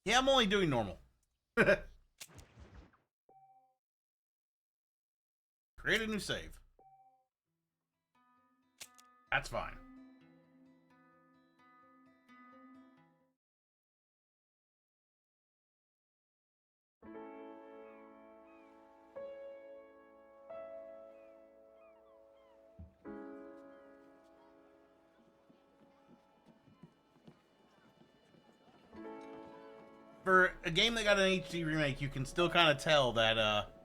Yeah, I'm only doing normal. Create a new save. That's fine. For a game that got an HD remake, you can still kind of tell that,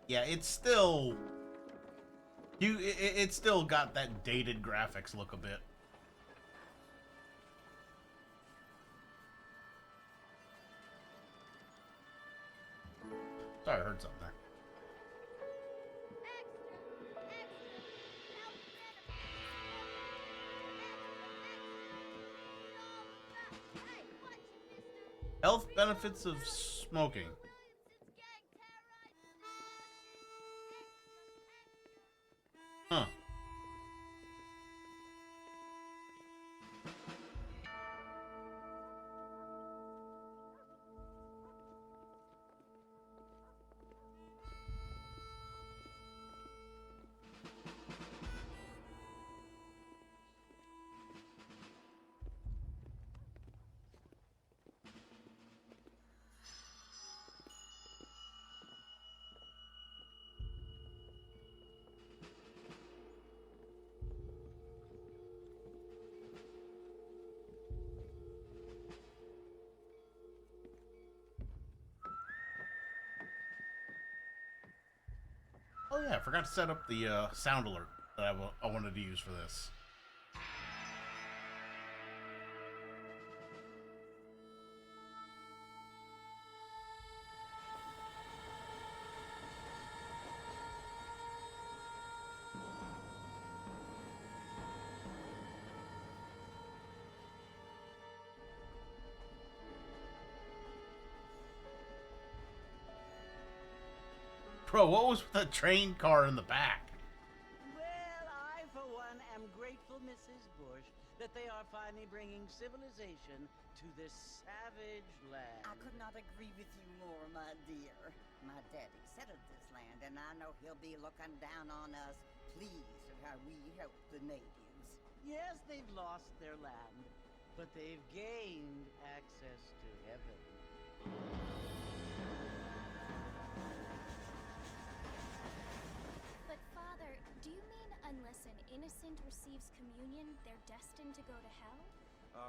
yeah, it's still it's still got that dated graphics look a bit. Sorry, I heard something there. Health benefits of smoking. Huh. Oh yeah, I forgot to set up the sound alert that I wanted to use for this. Bro, what was with the train car in the back? Well, I, for one, am grateful, Mrs. Bush, that they are finally bringing civilization to this savage land. I could not agree with you more, my dear. My daddy settled this land, and I know he'll be looking down on us, pleased at how we help the natives. Yes, they've lost their land, but they've gained access to heaven. But Father, do you mean unless an innocent receives communion, they're destined to go to hell?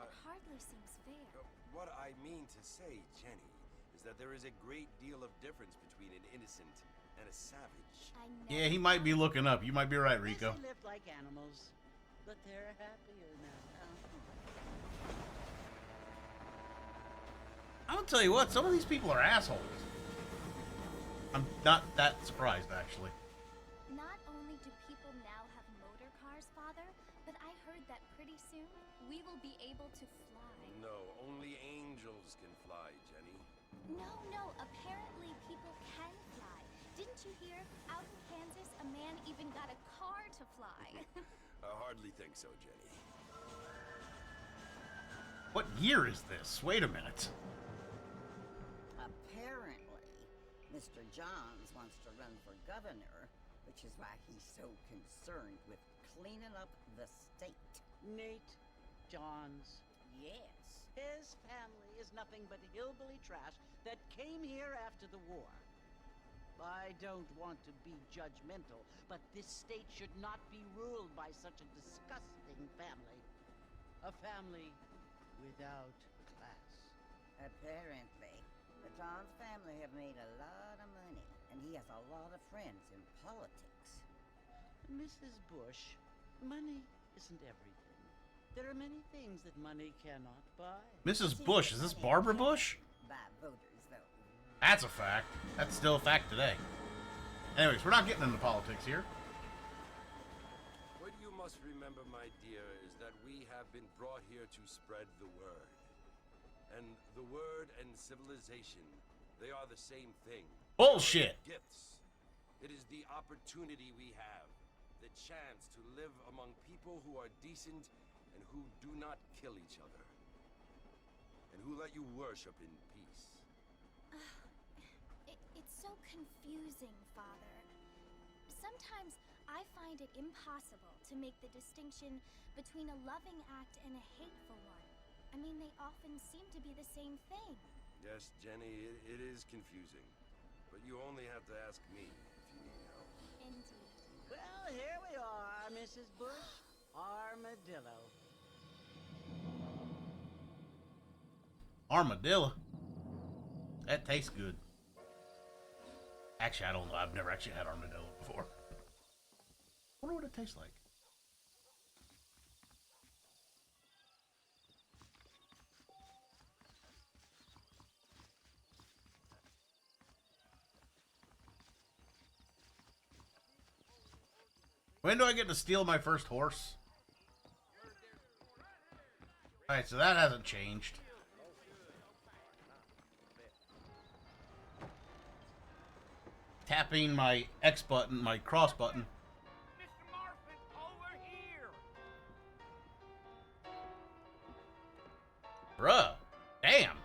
It hardly seems fair. What I mean to say, Jenny, is that there is a great deal of difference between an innocent and a savage. Yeah, he might be looking up. You might be right, Rico. They live like animals, but they're happier now. I'm gonna tell you what, some of these people are assholes. I'm not that surprised, actually. Not only do people now have motor cars, Father, but I heard that pretty soon we will be able to fly. No, only angels can fly, Jenny. No, apparently people can fly. Didn't you hear? Out in Kansas, a man even got a car to fly. I hardly think so, Jenny. What year is this? Wait a minute. Apparently, Mr. Johns wants to run for governor, which is why he's so concerned with cleaning up the state. Nate Johns. Yes. His family is nothing but hillbilly trash that came here after the war. I don't want to be judgmental, but this state should not be ruled by such a disgusting family. A family without class. Apparently, the Johns family have made a lot of money, and he has a lot of friends in politics. Mrs. Bush, money isn't everything. There are many things that money cannot buy. Mrs. Bush, is this Barbara Bush? By voters, though. That's a fact. That's still a fact today. Anyways, we're not getting into politics here. What you must remember, my dear, is that we have been brought here to spread the word. And the word and civilization, they are the same thing. Bullshit! Gifts. It is the opportunity we have, the chance to live among people who are decent and who do not kill each other, and who let you worship in peace. It's so confusing, Father. Sometimes I find it impossible to make the distinction between a loving act and a hateful one. I mean, they often seem to be the same thing. Yes, Jenny, it is confusing. But you only have to ask me if you need help. Indeed. Well, here we are, Mrs. Bush. Armadillo. Armadillo. That tastes good. Actually, I don't know. I've never actually had armadillo before. I wonder what it tastes like. When do I get to steal my first horse? Alright, so that hasn't changed. Tapping my X button, my cross button. Mr. Marston, over here! Bruh. Damn.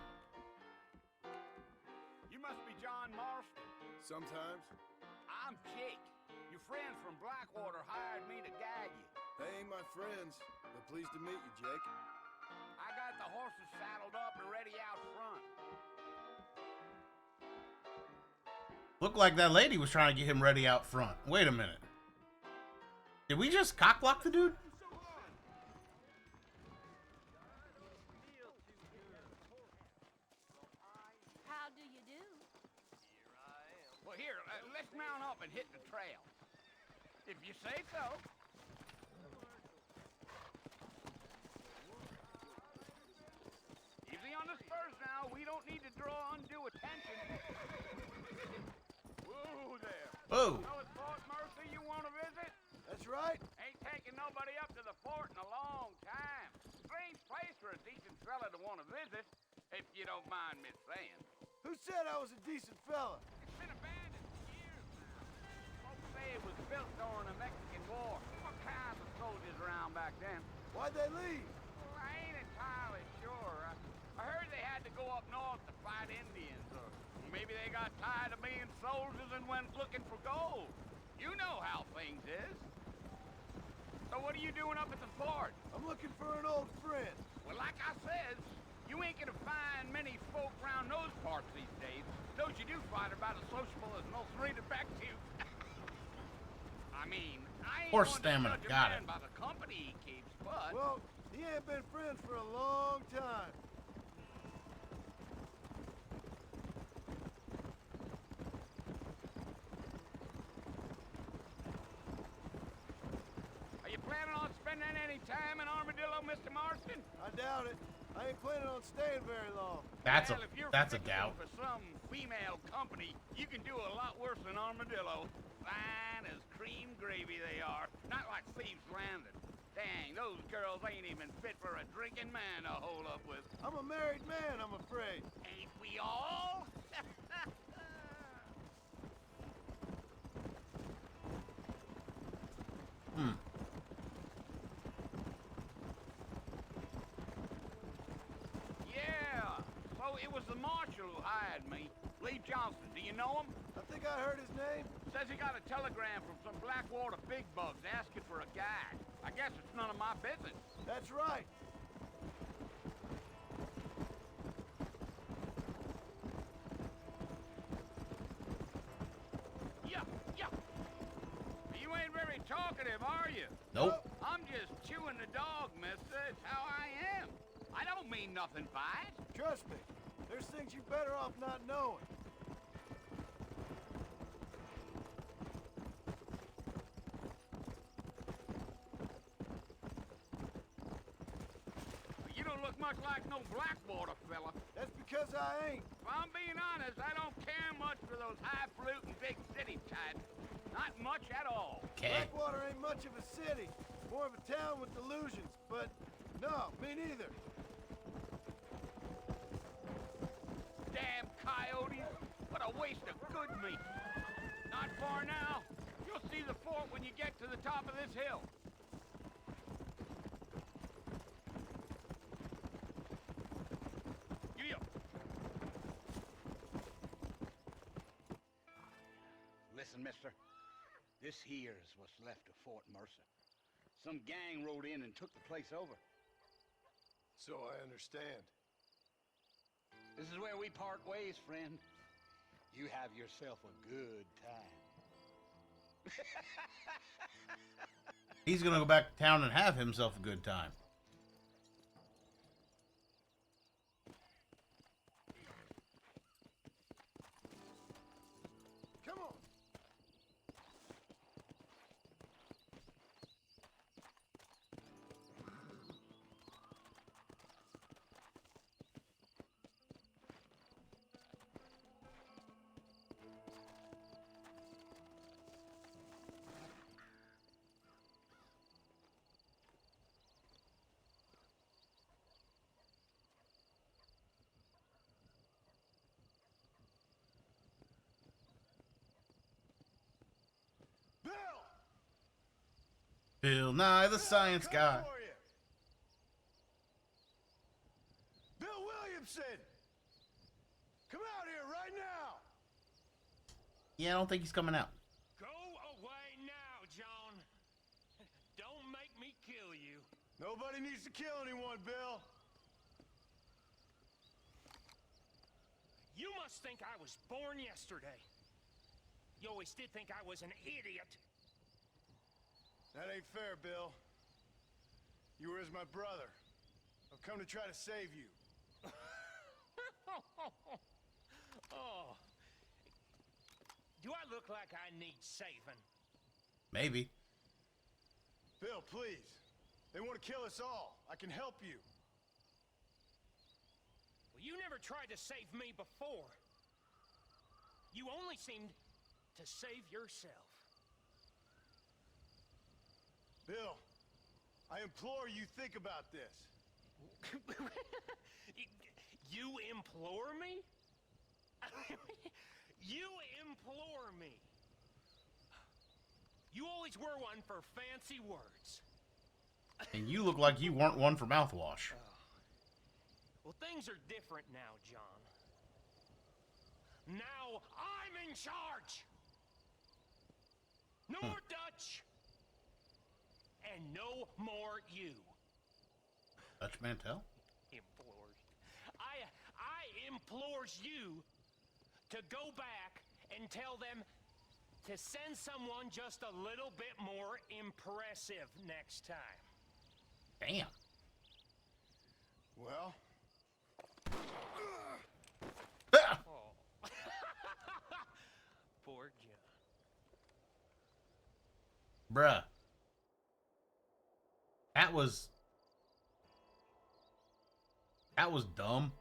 You must be John Marston. Sometimes. I'm Jake. Your friends from Blackwater hired me to guide you. They ain't my friends, but pleased to meet you, Jake. I got the horses saddled up and ready out front. Looked like that lady was trying to get him ready out front. Wait a minute. Did we just cockblock the dude? How do you do? Well, here, let's mount up and hit the trail. If you say so. Easy on the spurs now. We don't need to draw undue attention. Whoa there. Oh. So it's Fort Mercer you want to visit? That's right. Ain't taking nobody up to the fort in a long time. Strange place for a decent fella to want to visit, if you don't mind me saying. Who said I was a decent fella? It's been abandoned for years now. Folks say it was built during the Mexican War. All kinds of soldiers around back then. Why'd they leave? Well, I ain't entirely sure. I heard they had to go up north to fight Indians, or maybe they got tired of being soldiers and went looking for gold. You know how things is. So what are you doing up at the fort? I'm looking for an old friend. Well, like I says, you ain't gonna find many folk around those parts these days. Those you do find are about as sociable as most read it back to you. I mean, I ain't Horse going stamina, to judge a got man it. by the company he keeps, but... Well, he ain't been friends for a long time. Are you planning on spending any time in Armadillo, Mr. Marston? I doubt it. I ain't planning on staying very long. That's Well, if you're a fixing doubt. for some female company, you can do a lot worse than Armadillo. Fine as cream gravy they are. Not like Thieves Landing. Dang, those girls ain't even fit for a drinking man to hold up with. I'm a married man, I'm afraid. Ain't we all? Yeah, so it was the marshal who hired me. Lee Johnson, do you know him? I think I heard his name. Says he got a telegram from some Blackwater big bugs asking for a guide. I guess it's none of my business. That's right. Yeah, yeah. You ain't very talkative, are you? Nope. I'm just chewing the dog, mister. It's how I am. I don't mean nothing by it. Trust me. There's things you better off not knowing. You don't look much like no Blackwater fella. That's because I ain't. If I'm being honest, I don't care much for those highfalutin big city types. Not much at all. Okay. Blackwater ain't much of a city. More of a town with delusions. But no, me neither. Damn coyotes. What a waste of good meat. Not far now. You'll see the fort when you get to the top of this hill. Giddy up. This here's what's left of Fort Mercer. Some gang rode in and took the place over. So I understand. This is where we part ways, friend. You have yourself a good time. He's gonna go back to town and have himself a good time. Come on. Bill! Bill Nye the Science Guy. For you. Bill Williamson! Come out here right now! Yeah, I don't think he's coming out. Go away now, John. Don't make me kill you. Nobody needs to kill anyone, Bill. You must think I was born yesterday. You always did think I was an idiot. That ain't fair, Bill. You were as my brother. I've come to try to save you. Oh. Do I look like I need saving? Maybe. Bill, please. They want to kill us all. I can help you. Well, you never tried to save me before. You only seemed to save yourself. Bill, I implore you think about this. You implore me? You implore me. You always were one for fancy words. And you look like you weren't one for mouthwash. Well, things are different now, John. Now I'm in charge. No more Dutch. And no more you. Dutch Mantel? Implores. I implores you to go back and tell them to send someone just a little bit more impressive next time. Damn. Well, Ah! Oh. Poor John. Bruh. That was dumb.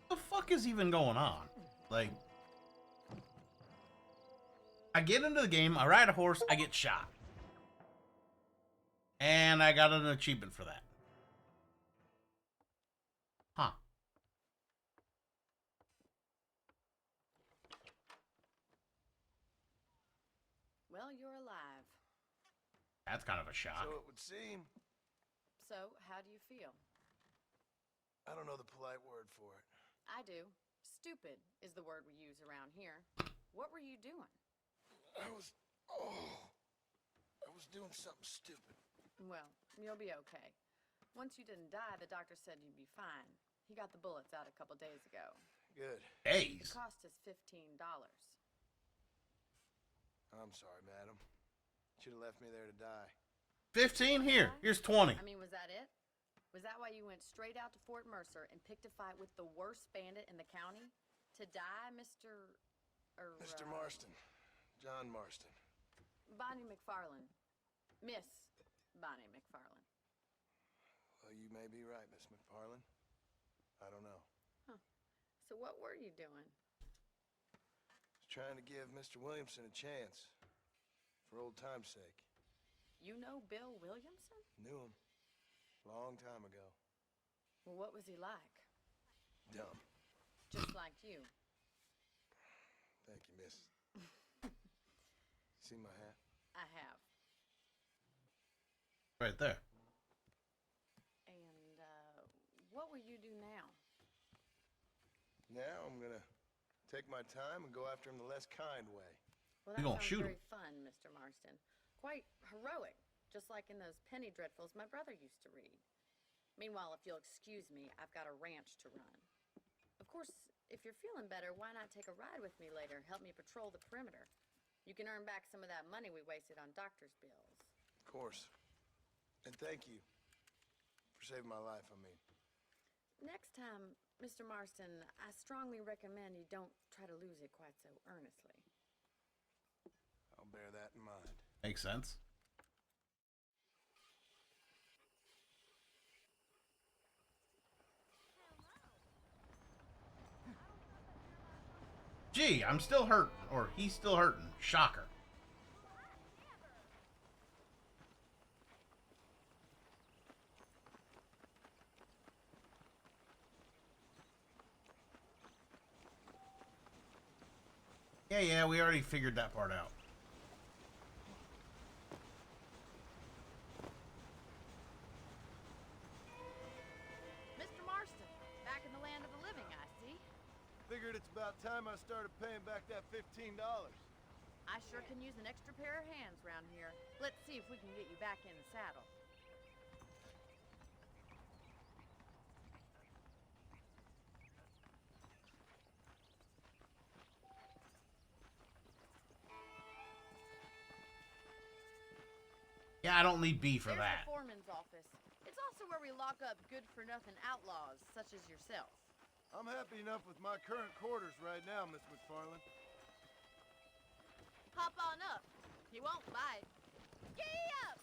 What the fuck is even going on? Like, I get into the game, I ride a horse, I get shot. And I got an achievement for that. Huh. Well, you're alive. That's kind of a shock. so it would seem. So, how do you feel? I don't know the polite word for it. I do. Stupid is the word we use around here. What were you doing? I was doing something stupid. Well, you'll be okay. Once you didn't die, the doctor said you'd be fine. He got the bullets out a couple days ago. Good. The Days. cost is $15. I'm sorry, madam. Should have left me there to die. 15 here. Here's 20. I mean, was that it? Was that why you went straight out to Fort Mercer and picked a fight with the worst bandit in the county? To die, Mr. Mr. Marston. John Marston. Bonnie MacFarland. Miss Bonnie MacFarland. Well, you may be right, Miss MacFarland. I don't know. So what were you doing? trying to give Mr. Williamson a chance. For old time's sake. You know Bill Williamson? Knew him. Long time ago. Well, what was he like? Dumb. Just like you. Thank you, miss. See my hat? I have. Right there. And, what will you do now? Now I'm gonna take my time and go after him the less kind way. Well, You that gonna sounds shoot very him. fun, Mr. Marston. Quite heroic, just like in those penny dreadfuls my brother used to read. Meanwhile, if you'll excuse me, I've got a ranch to run. Of course, if you're feeling better, why not take a ride with me later? Help me patrol the perimeter. You can earn back some of that money we wasted on doctor's bills. Of course. And thank you for saving my life, I mean. Next time, Mr. Marston, I strongly recommend you don't try to lose it quite so earnestly. I'll bear that in mind. Makes sense. Gee, I'm still hurt, or he's still hurting. Shocker. Yeah, we already figured that part out. Mr. Marston, back in the land of the living, I see. Figured it's about time I started paying back that $15. I sure can use an extra pair of hands around here. Let's see if we can get you back in the saddle. Yeah, I don't need B for There's that. the foreman's office. It's also where we lock up good-for-nothing outlaws, such as yourself. I'm happy enough with my current quarters right now, Miss MacFarland. Hop on up. He won't bite. Giddy up!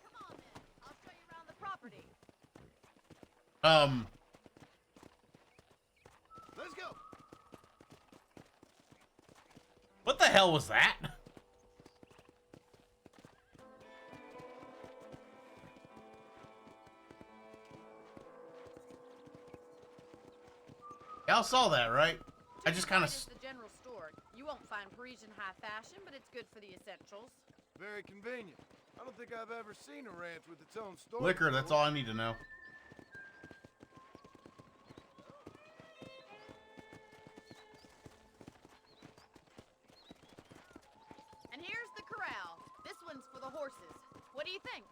Come on, then. I'll show you around the property. Let's go! What the hell was that? Y'all saw that, right? I just kind of... It's the general store. You won't find Parisian high fashion, but it's good for the essentials. Very convenient. I don't think I've ever seen a ranch with its own store. Liquor, that's all I need to know. And here's the corral. This one's for the horses. What do you think?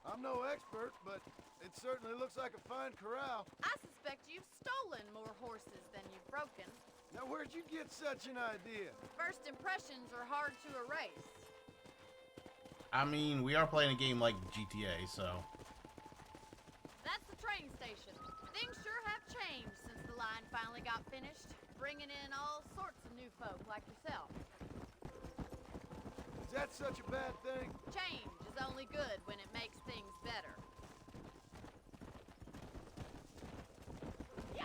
I'm no expert, but it certainly looks like a fine corral. I suspect you've stolen more horses than you've broken. Now, where'd you get such an idea? First impressions are hard to erase. I mean, we are playing a game like GTA, so... That's the train station. Things sure have changed since the line finally got finished, bringing in all sorts of new folk like yourself. Is that such a bad thing? Change is only good when it makes things better. Yeah!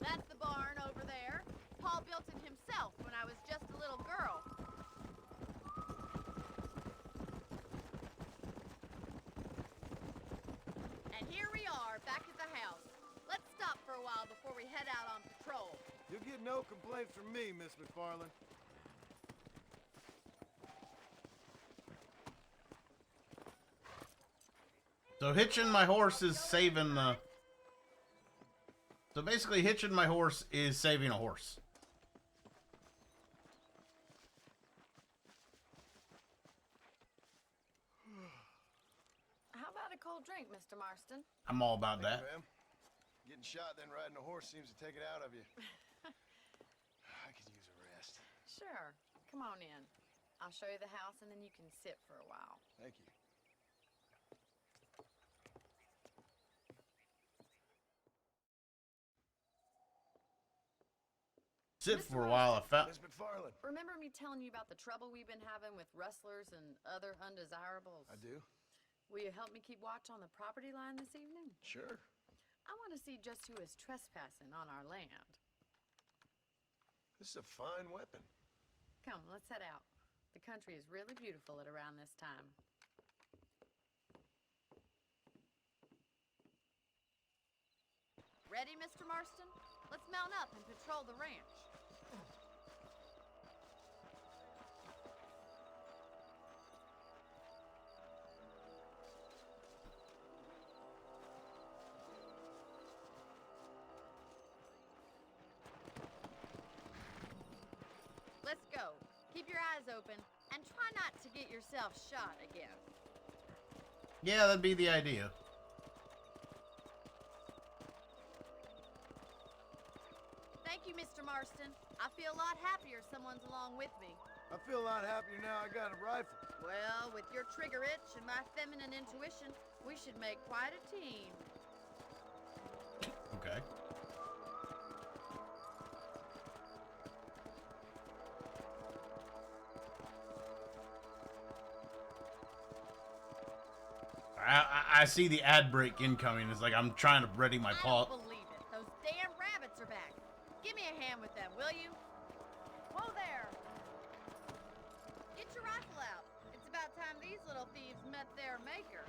That's the barn over there. Paul built it himself when I was just a little girl. And here we are, back at the house. Let's stop for a while before we head out on patrol. You'll get no complaints from me, Miss MacFarland. So hitching my horse is saving the... So basically, hitching my horse is saving a horse. How about a cold drink, Mr. Marston? I'm all about Thank that. you, ma'am. Getting shot then riding a horse seems to take it out of you. I could use a rest. Sure. Come on in. I'll show you the house and then you can sit for a while. Thank you. Sit Mr. for a while. I found... Miss MacFarland. Remember me telling you about the trouble we've been having with rustlers and other undesirables? I do. Will you help me keep watch on the property line this evening? Sure. I want to see just who is trespassing on our land. This is a fine weapon. Come, let's head out. The country is really beautiful at around this time. Ready, Mr. Marston? Let's mount up and patrol the ranch. Let's go. Keep your eyes open and try not to get yourself shot again. Yeah, that'd be the idea. Thank you, Mr. Marston. I feel a lot happier someone's along with me. I feel a lot happier now I got a rifle. Well, with your trigger itch and my feminine intuition, we should make quite a team. Okay. I see the ad break incoming. It's like I'm trying to ready my paw. I don't believe it. Those damn rabbits are back. Give me a hand with them, will you? Whoa there! Get your rifle out. It's about time these little thieves met their maker.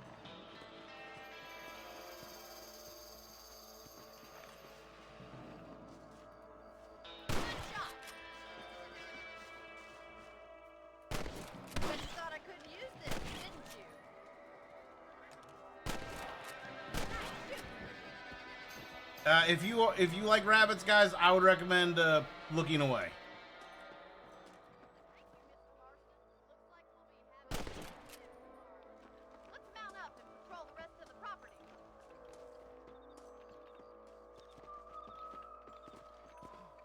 Good shot. But you thought I couldn't use this, didn't you? If you like rabbits, guys, I would recommend looking away. Let's mount up and patrol the rest of the property.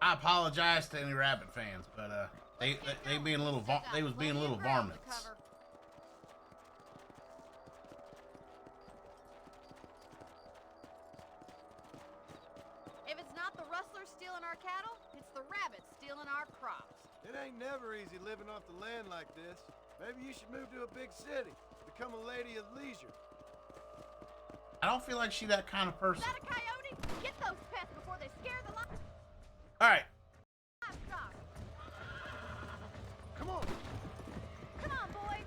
I apologize to any rabbit fans, but they being a little they was being little varmints. If it's not the rustlers stealing our cattle, it's the rabbits stealing our crops. It ain't never easy living off the land like this. Maybe you should move to a big city. Become a lady of leisure. I don't feel like she's that kind of person. Is that a coyote? Get those pests before they scare the All right. livestock. Come on. Come on, boy.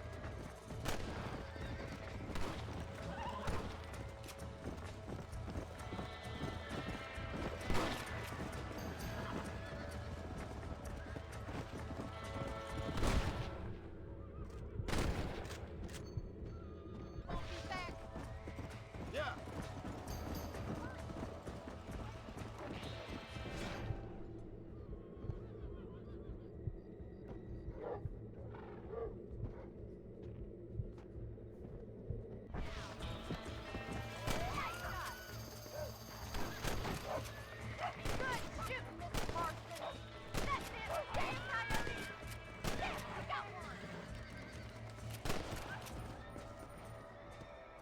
Won't be back. Yeah. Good shooting, Mr. Marston. That's it. Damn coyote. Yes, we got one.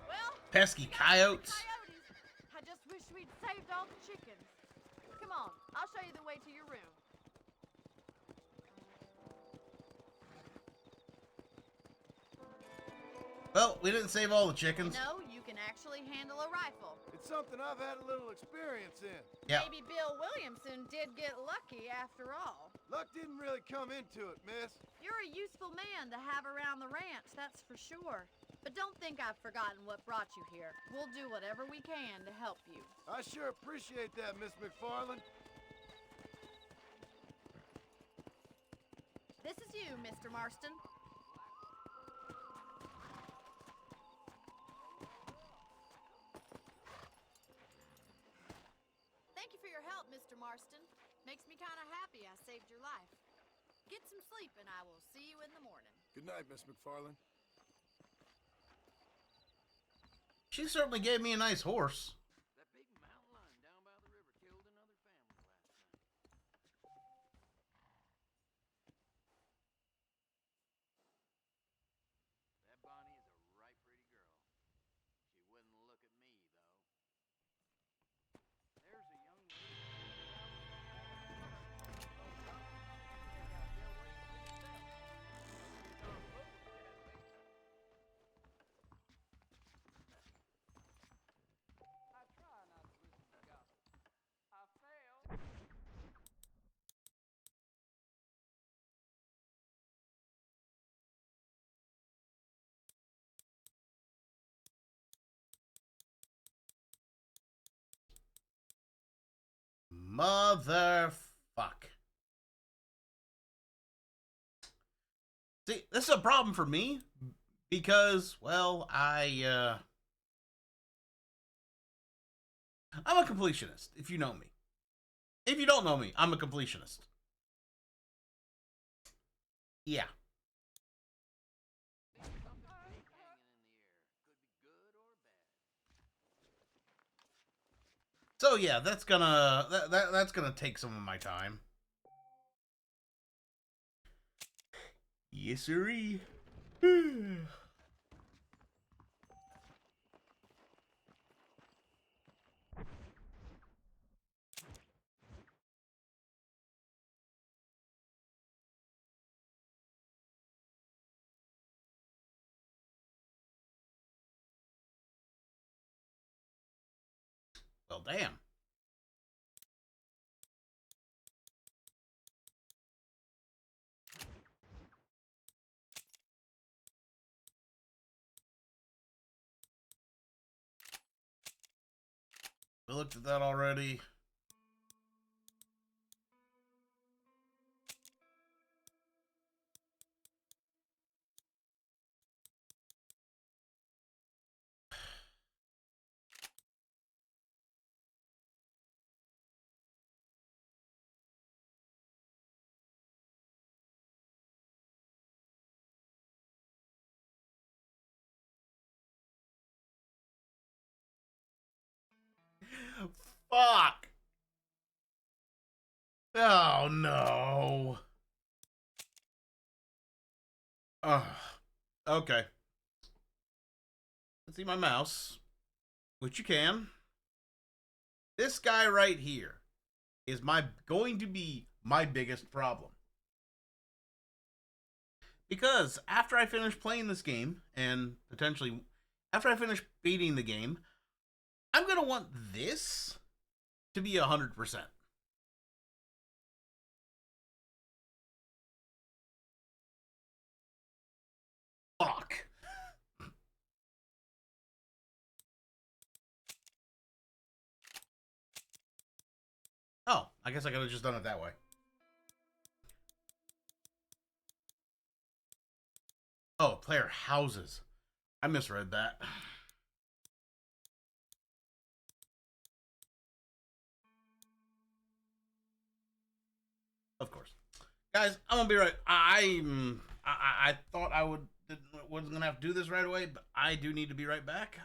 Well, Pesky we got three coyotes. I just wish we'd saved all the chickens. Come on, I'll show you the way to your room. Well, we didn't save all the chickens. You know, you can actually handle a rifle. It's something I've had a little experience in. Yeah. Maybe Bill Williamson did get lucky after all. Luck didn't really come into it, miss. You're a useful man to have around the ranch, that's for sure. But don't think I've forgotten what brought you here. We'll do whatever we can to help you. I sure appreciate that, Miss MacFarland. This is you, Mr. Marston. Thank you for your help, Mr. Marston. Makes me kind of happy I saved your life. Get some sleep and I will see you in the morning. Good night, Miss MacFarland. She certainly gave me a nice horse. That big mountain lion down by the river killed another family last night. That Bonnie is a right pretty girl. She wouldn't look at me, though. There's a young lady. Motherfuck. See, this is a problem for me because, well, I'm a completionist, if you know me. If you don't know me, I'm a completionist. Yeah. So yeah, that's gonna take some of my time. Yes, sirree. Well, damn. We looked at that already. Fuck! Oh no. Okay. Let's see my mouse, which you can. This guy right here is going to be my biggest problem. Because after I finish playing this game, and potentially after I finish beating the game, I'm going to want this to be 100%. Fuck. Oh, I guess I could have just done it that way. Oh, player houses. I misread that. Of course. Guys, I'm gonna be right. I thought I wasn't gonna have to do this right away, but I do need to be right back.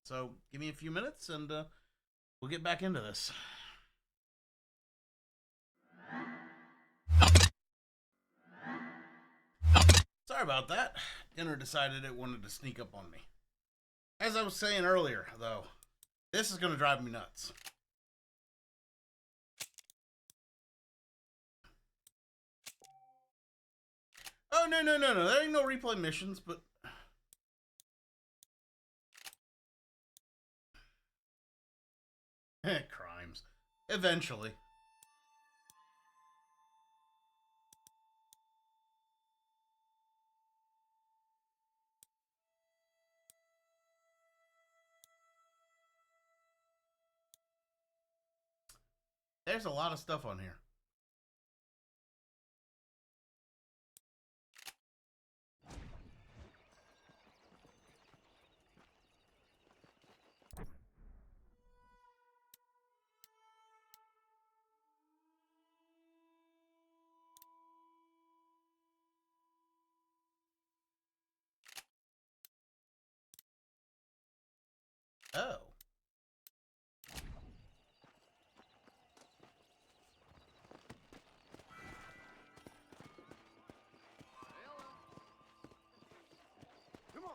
So give me a few minutes and we'll get back into this. Sorry about that. Dinner decided it wanted to sneak up on me. As I was saying earlier, though, this is gonna drive me nuts. Oh, no. There ain't no replay missions, but... crimes. Eventually. There's a lot of stuff on here. Oh. Come on.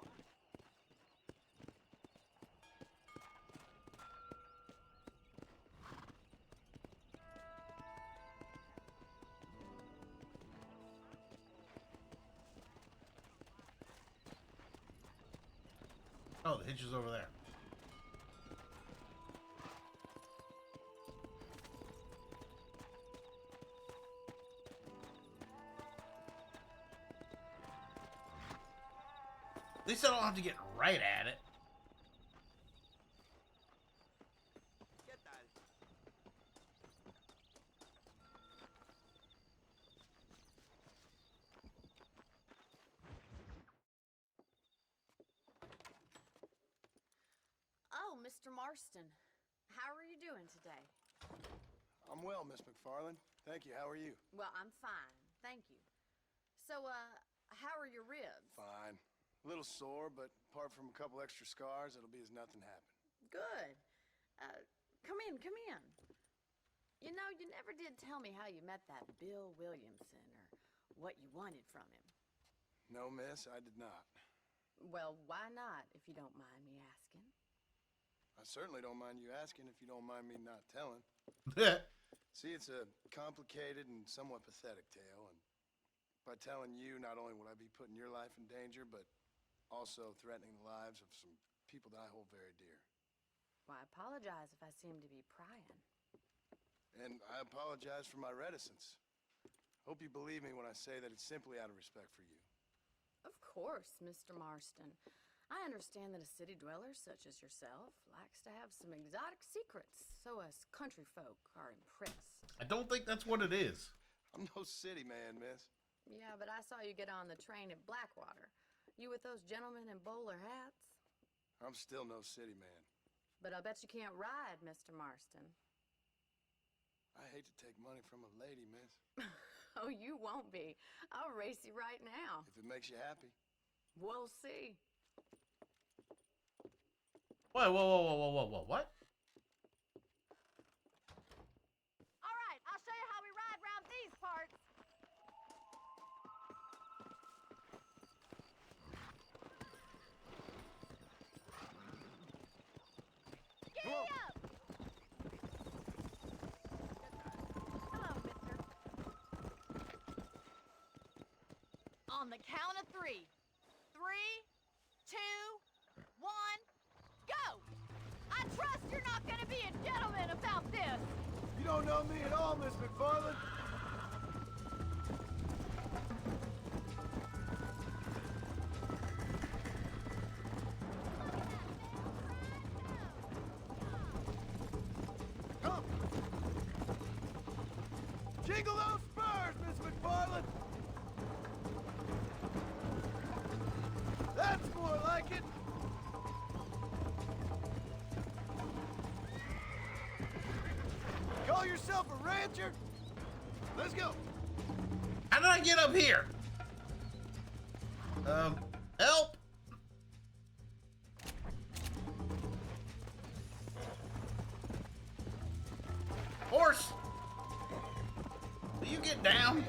Oh, the hitch is over there. At least I don't have to get right at it. Mr. Marston. How are you doing today? I'm well, Miss MacFarland. Thank you. How are you? Well, I'm fine. Thank you. So, how are your ribs? Fine. A little sore, but apart from a couple extra scars, it'll be as nothing happened. Good. Come in, come in. You know, you never did tell me how you met that Bill Williamson or what you wanted from him. No, miss, I did not. Well, why not, if you don't mind me asking? I certainly don't mind you asking if you don't mind me not telling. See, it's a complicated and somewhat pathetic tale, and by telling you, not only would I be putting your life in danger, but also threatening the lives of some people that I hold very dear. Well, I apologize if I seem to be prying. And I apologize for my reticence. Hope you believe me when I say that it's simply out of respect for you. Of course, Mr. Marston. I understand that a city dweller such as yourself likes to have some exotic secrets, so us country folk are impressed. I don't think that's what it is. I'm no city man, miss. Yeah, but I saw you get on the train at Blackwater. You with those gentlemen in bowler hats? I'm still no city man. But I bet you can't ride, Mr. Marston. I hate to take money from a lady, miss. Oh, you won't be. I'll race you right now. If it makes you happy. We'll see. Whoa, what? All right, I'll show you how we ride around these parts. Giddy up! Hello, mister. On the count of 3. 3, 2, 1, go! I trust you're not gonna be a gentleman about this! You don't know me at all, Miss MacFarland. Come! Jingle those spurs, Miss MacFarland! That's more like it! Call yourself a rancher? Let's go! How did I get up here? Help! Horse! Will you get down?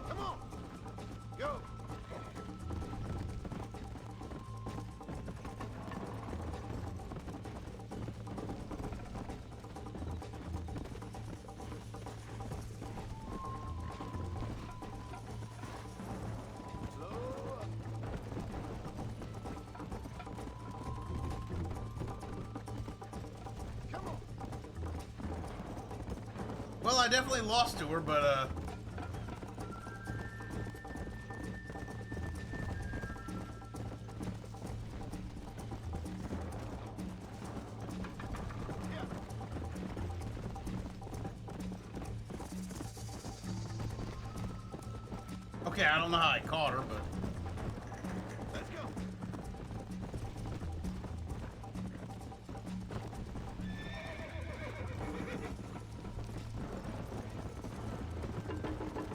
Come on! Go! Well, I definitely lost to her, but, okay, I don't know how I caught her, but... Let's go!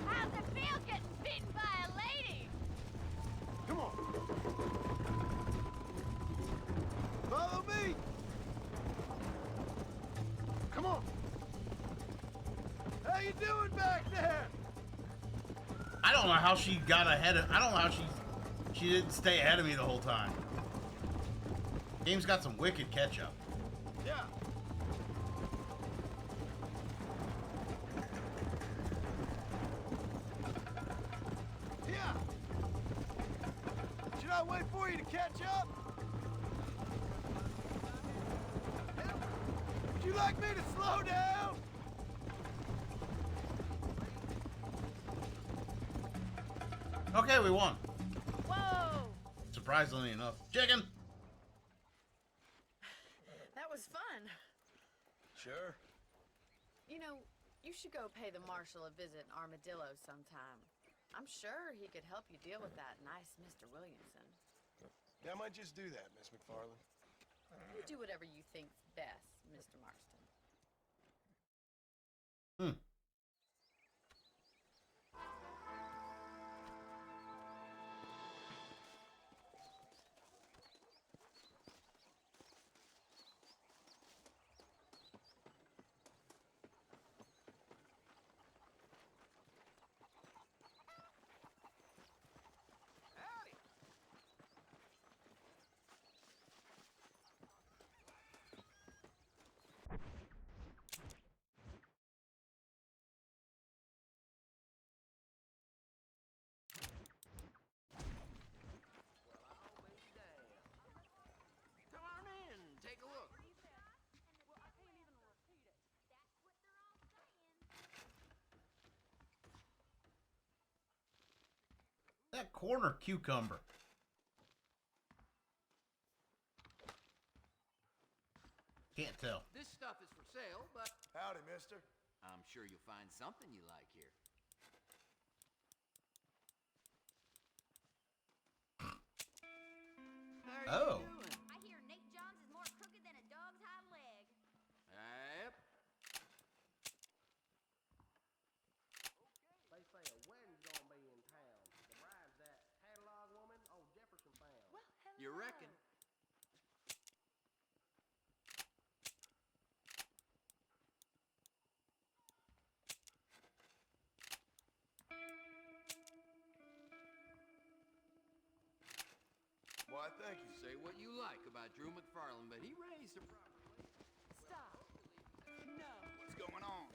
How's it feel getting beaten by a lady? Come on! Follow me! Come on! How you doing back there? I don't know how she got ahead of... I don't know how she didn't stay ahead of me the whole time. Game's got some wicked catch-up. Yeah. Yeah. Should I wait for you to catch up? Would you like me to slow down? Okay, we won. Whoa! Surprisingly enough. Chicken! That was fun. Sure. You know, you should go pay the marshal a visit in Armadillo sometime. I'm sure he could help you deal with that nice Mr. Williamson. Yeah, I might just do that, Miss MacFarland. You do whatever you think's best, Mr. Marston. Hmm. Come on in, take a look. That corner cucumber. Can't tell. This stuff is for sale, but Howdy, mister. I'm sure you'll find something you like here. How are Oh. you doing? I hear Nate Johns is more crooked than a dog's hind leg. Yep. They say a wedding's gonna be in town. The bride's that catalog woman old Jefferson found. Well, hello. You reckon? Why, thank you. Say what you like about Drew MacFarland, but he raised a proper. Stop. No. What's going on?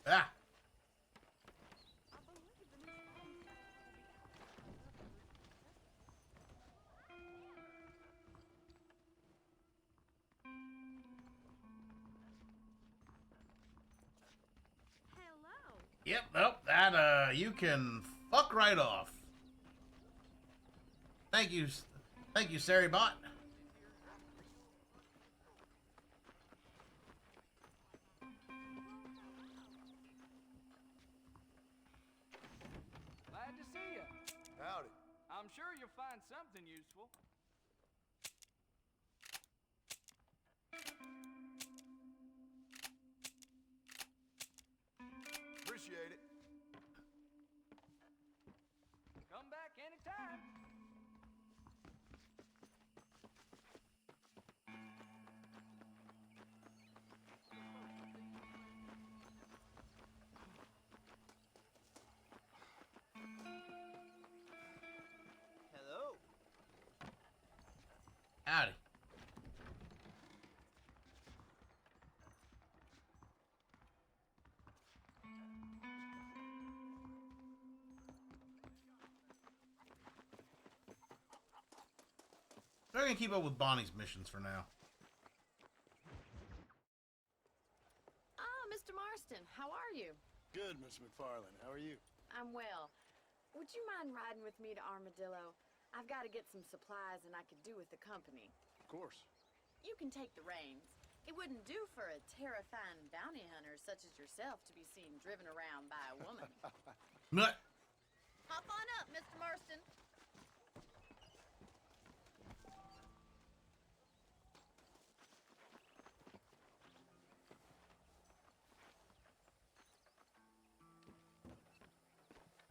Ah. Hello. Yep, nope, that, you can fuck right off. Thank you, Sarybot. Glad to see you. Howdy. I'm sure you'll find something useful. Appreciate it. Come back anytime. Hello. Howdy. They're gonna keep up with Bonnie's missions for now. Ah, Mr. Marston, how are you? Good, Miss MacFarland. How are you? I'm well. Would you mind riding with me to Armadillo? I've got to get some supplies and I could do with the company. Of course. You can take the reins. It wouldn't do for a terrifying bounty hunter such as yourself to be seen driven around by a woman. Nut. Hop on up, Mr. Marston.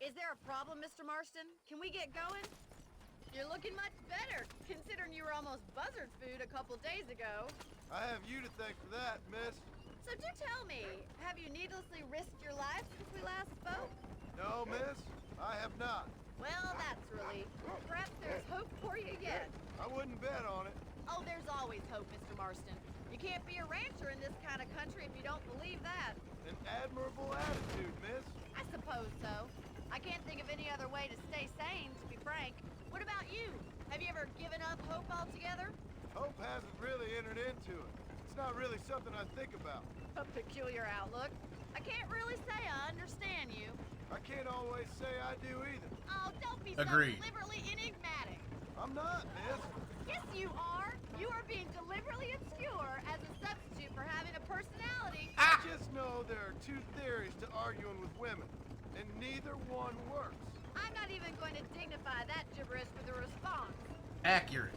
Is there a problem, Mr. Marston? Can we get going? You're looking much better, considering you were almost buzzard food a couple days ago. I have you to thank for that, miss. So do tell me, have you needlessly risked your life since we last spoke? No, miss, I have not. Well, that's a relief. Perhaps there's hope for you yet. I wouldn't bet on it. Oh, there's always hope, Mr. Marston. You can't be a rancher in this kind of country if you don't believe that. An admirable attitude, miss. I suppose so. I can't think of any other way to stay sane, to be frank. What about you? Have you ever given up hope altogether? Hope hasn't really entered into it. It's not really something I think about. A peculiar outlook. I can't really say I understand you. I can't always say I do either. Oh, don't be Agreed. so deliberately enigmatic. I'm not, miss. Yes, you are. You are being deliberately obscure as a substitute for having a personality. I just know there are two theories to arguing with women, and neither one works. I'm not even going to dignify that gibberish with a response. Accurate.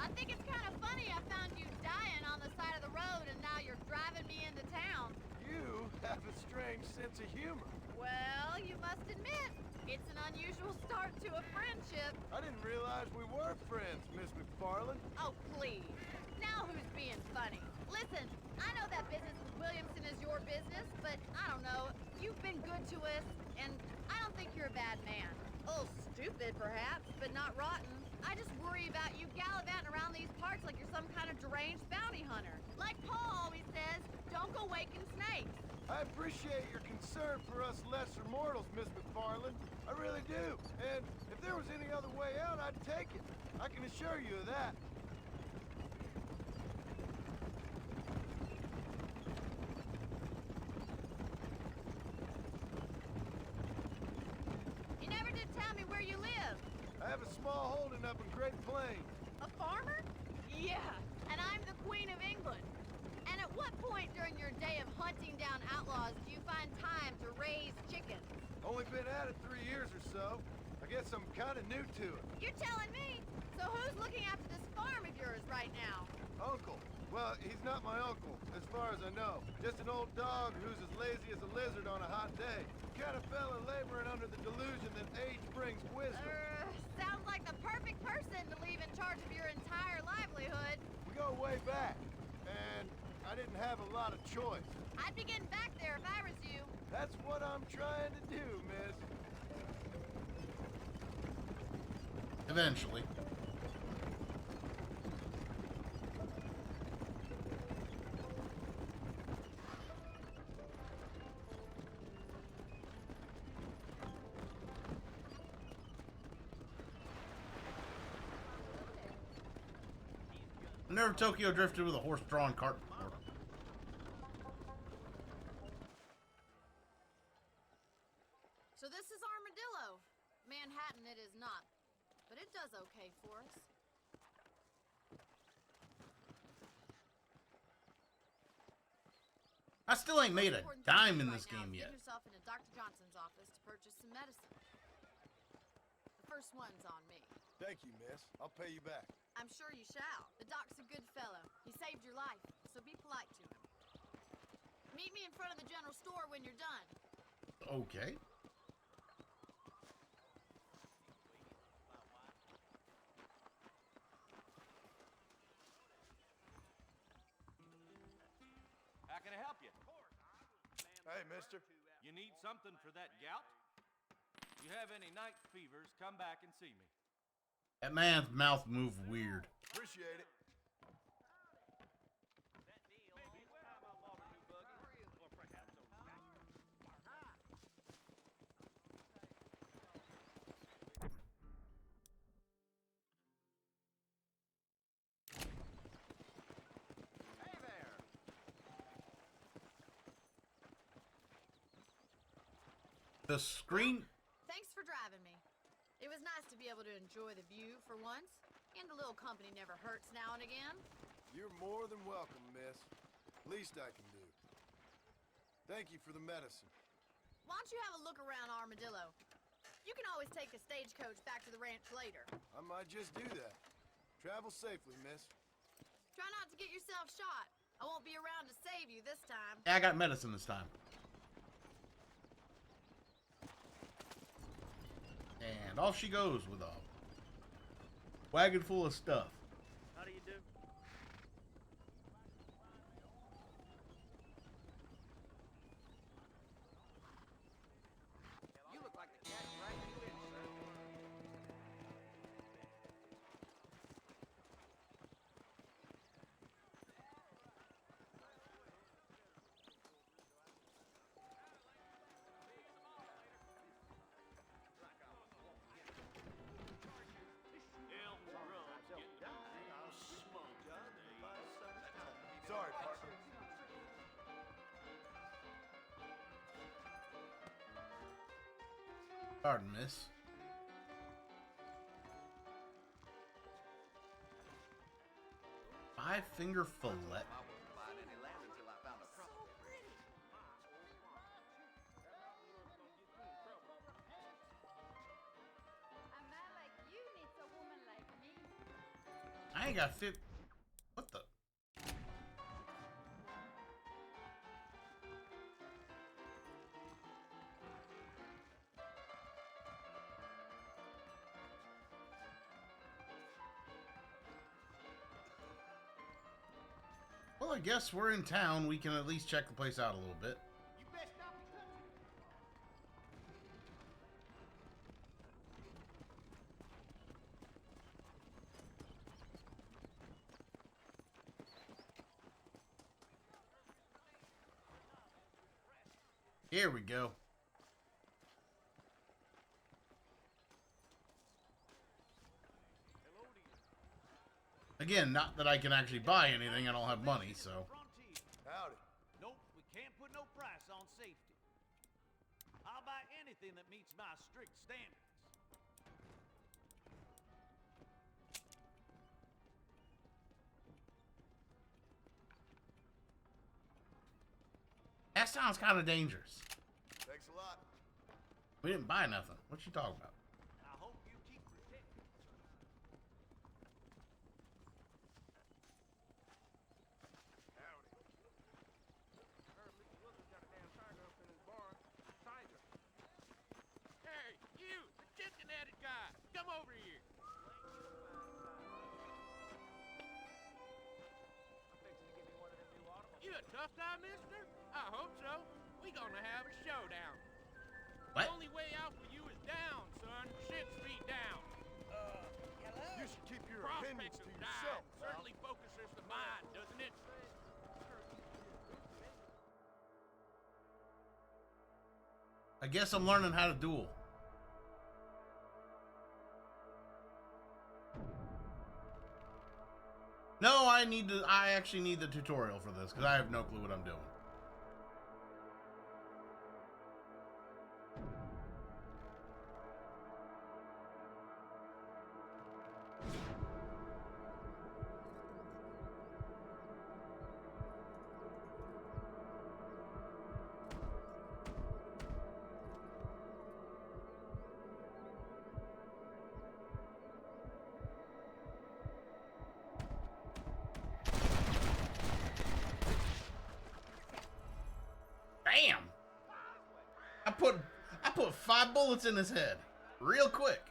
I think it's kind of funny I found you dying on the side of the road and now you're driving me into town. You have a strange sense of humor. Well, you must admit, it's an unusual start to a friendship. I didn't realize we were friends, Miss MacFarland. Oh, please. Now who's being funny? Listen, I know that business with Williamson is your business, but I don't know. You've been good to us, and I don't think you're a bad man. A little stupid, perhaps, but not rotten. I just worry about you gallivanting around these parts like you're some kind of deranged bounty hunter. Like Paul always says, don't go waking snakes. I appreciate your concern for us lesser mortals, Miss MacFarland. I really do. And if there was any other way out, I'd take it. I can assure you of that. You never did tell me where you live. I have a small holding up in Great Plains. A farmer? Yeah, and I'm the Queen of England. And at what point during your day of hunting down outlaws do you find time to raise chickens? Only been at it 3 years or so. I guess I'm kind of new to it. You're telling me? So who's looking after this farm of yours right now? Uncle. Well, he's not my uncle, as far as I know. Just an old dog who's as lazy as a lizard on a hot day. Kind of fella laboring under the delusion that age brings wisdom. Sounds like the perfect person to leave in charge of your entire livelihood. We go way back, and I didn't have a lot of choice. I'd be getting back there if I was you. That's what I'm trying to do, miss. Eventually. I never Tokyo drifted with a horse-drawn cart before. So this is Armadillo. Manhattan it is not, but it does okay for us. I still ain't made a dime in this game yet. Get yourself into Dr. Johnson's office to purchase some medicine. The first one's on me. Thank you, miss. I'll pay you back. I'm sure you shall. The doc's a good fellow. He saved your life, so be polite to him. Meet me in front of the general store when you're done. Okay. How can I help you? Hey, mister. You need something for that gout? You have any night fevers, come back and see me. That man's mouth moved weird. Appreciate it. Hey there. The screen... Thanks for driving me. It was nice to be able to enjoy the view for once, and a little company never hurts now and again. You're more than welcome, miss. Least I can do. Thank you for the medicine. Why don't you have a look around Armadillo? You can always take a stagecoach back to the ranch later. I might just do that. Travel safely, miss. Try not to get yourself shot. I won't be around to save you this time. Yeah, I got medicine this time. And off she goes with a wagon full of stuff. How do you do? You look like the cat dragged you in, sir. Pardon, miss. Five-finger fillet. I wasn't buying any land until I found a property. A man like you needs a woman like me. I ain't got fit. What the? Well, I guess we're in town. We can at least check the place out a little bit. You best not be touching Here we go. Again, not that I can actually buy anything. I don't have money, so. Howdy. Nope, we can't put no price on safety. I'll buy anything that meets my strict standards. That sounds kind of dangerous. Thanks a lot. We didn't buy nothing. What you talking about? I hope you keep protected. Howdy. Heard Mr. Wilkins got a damn tiger up in his barn. Tiger. Hey, you, the chicken-headed guy, come over here. You a tough guy, mister? I hope so. We gonna have a showdown. What? The only way out for you is down, son. 6 feet down. Hello? You should keep your opinions Prospect to of yourself, dying pal. certainly focuses the mind, doesn't it? I guess I'm learning how to duel. No, I actually need the tutorial for this because I have no clue what I'm doing. Bam! I put 5 bullets in his head real quick.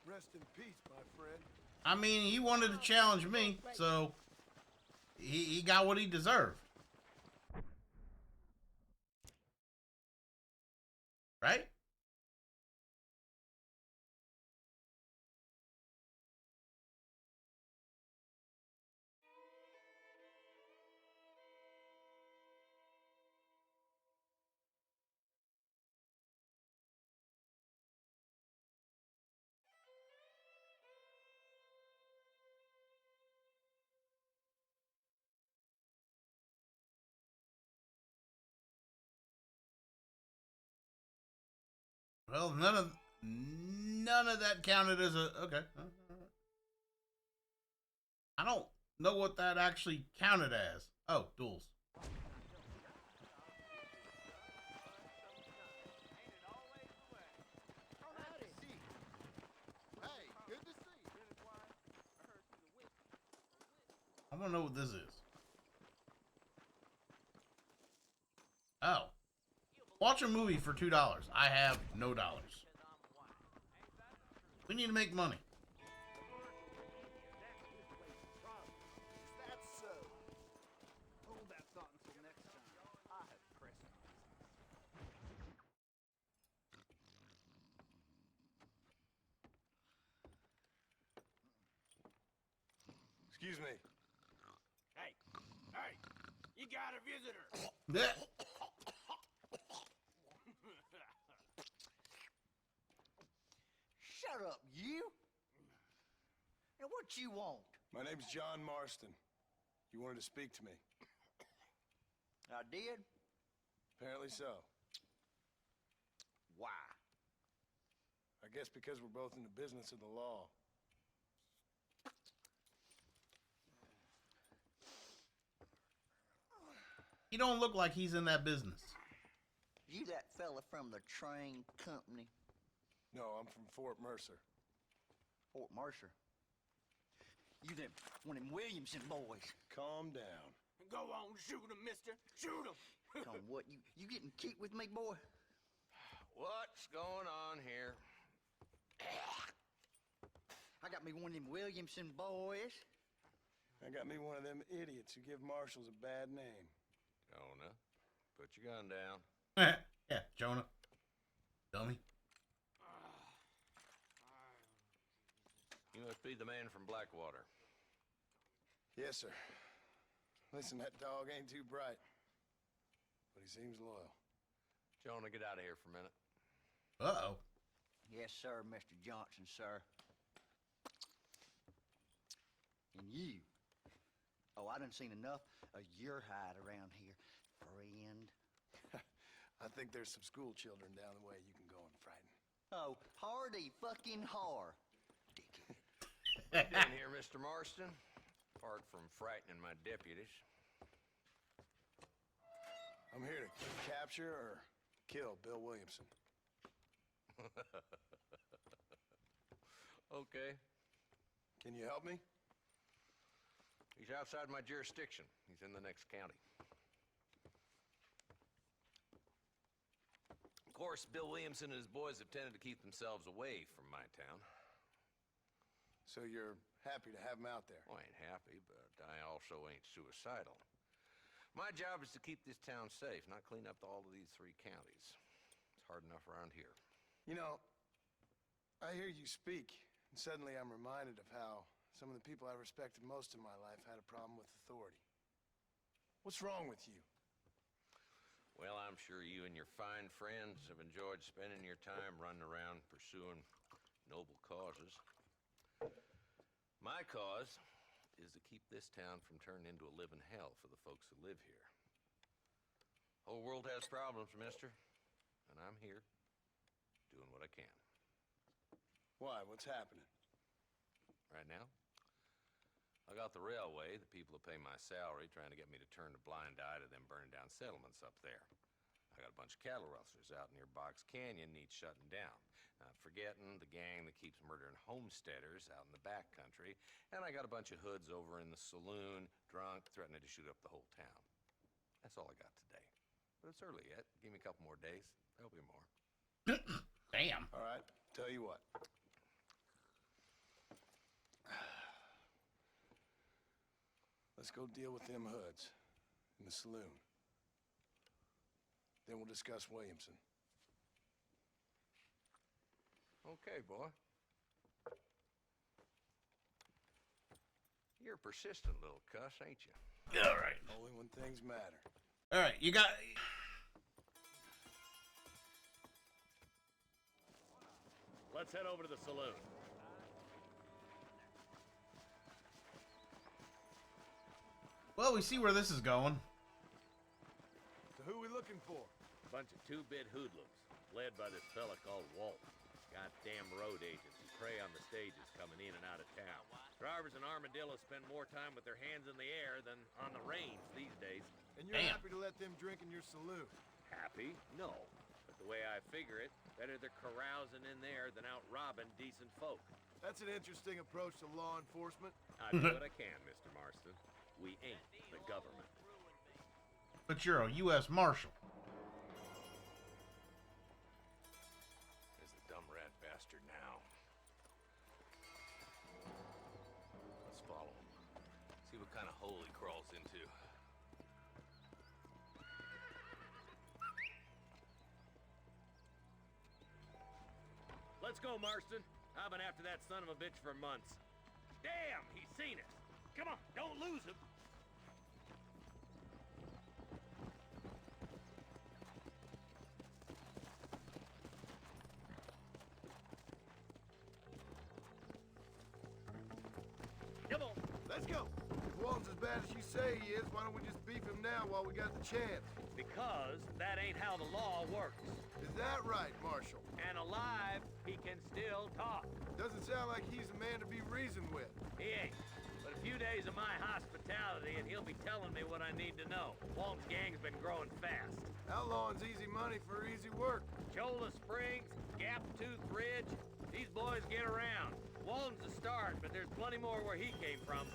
Rest in peace, my friend. I mean, he wanted to challenge me, so he got what he deserved. Right? Well, none of that counted as a okay. I don't know what that actually counted as. Oh, duels. Hey, good to see you. I don't know what this is. Oh. Watch a movie for $2. I have no dollars. We need to make money. That's so. Hold that thought until next time. I have pressing business. Excuse me. Hey, hey, you got a visitor. Shut up, you. And what you want? My name's John Marston. You wanted to speak to me. I did? Apparently so. Why? I guess because we're both in the business of the law. He don't look like he's in that business. You that fella from the train company? No, I'm from Fort Mercer. Fort Mercer? You them, one of them Williamson boys. Calm down. Go on, shoot him, mister. Shoot him. Come on, what, you getting kicked with me, boy? What's going on here? I got me one of them Williamson boys. I got me one of them idiots who give marshals a bad name. Jonah, put your gun down. Yeah, Jonah. Dummy. You must be the man from Blackwater. Yes, sir. Listen, that dog ain't too bright, but he seems loyal. Jonah, get out of here for a minute. Uh-oh. Yes, sir, Mr. Johnson, sir. And you. Oh, I done seen enough of your hide around here, friend. I think there's some school children down the way you can go and frighten. Oh, hardy fucking har. What you doing here, Mr. Marston? Apart from frightening my deputies. I'm here to capture or kill Bill Williamson. Okay. Can you help me? He's outside my jurisdiction. He's in the next county. Of course, Bill Williamson and his boys have tended to keep themselves away from my town. So you're happy to have him out there? Well, I ain't happy, but I also ain't suicidal. My job is to keep this town safe, not clean up all of these 3 counties. It's hard enough around here. You know, I hear you speak, and suddenly I'm reminded of how some of the people I respected most in my life had a problem with authority. What's wrong with you? Well, I'm sure you and your fine friends have enjoyed spending your time running around pursuing noble causes. My cause is to keep this town from turning into a living hell for the folks who live here. Whole world has problems, mister, and I'm here doing what I can. Why? What's happening? Right now, I got the railway, the people who pay my salary, trying to get me to turn a blind eye to them burning down settlements up there. I got a bunch of cattle rustlers out near Box Canyon needs shutting down. Not forgetting the gang that keeps murdering homesteaders out in the back country. And I got a bunch of hoods over in the saloon, drunk, threatening to shoot up the whole town. That's all I got today. But it's early yet. Give me a couple more days. There'll be more. Damn. All right, tell you what. Let's go deal with them hoods in the saloon. Then we'll discuss Williamson. Okay, boy. You're a persistent little cuss, ain't you? All right. Only when things matter. All right, you got... Let's head over to the saloon. Well, we see where this is going. So who are we looking for? Bunch of 2-bit hoodlums, led by this fella called Walt. Goddamn road agents who prey on the stages coming in and out of town. Drivers in Armadillo spend more time with their hands in the air than on the range these days. And you're happy to let them drink in your saloon? Happy? No. But the way I figure it, better they're carousing in there than out robbing decent folk. That's an interesting approach to law enforcement. I do what I can, Mr. Marston. We ain't the government. But you're a U.S. Marshal. There's the dumb rat bastard now. Let's follow him. See what kind of hole he crawls into. Let's go, Marston. I've been after that son of a bitch for months. Damn, he's seen us. Come on, don't lose him. Come on. Let's go. If Walton's as bad as you say he is, why don't we just beef him now while we got the chance? Because that ain't how the law works. Is that right, Marshal? And alive, he can still talk. Doesn't sound like he's a man to be reasoned with. He ain't. But a few days of my hospitality and he'll be telling me what I need to know. Walton's gang's been growing fast. Outlawing's easy money for easy work. Cholla Springs, Gap Tooth Ridge, these boys get around. Walton's the start, but there's plenty more where he came from.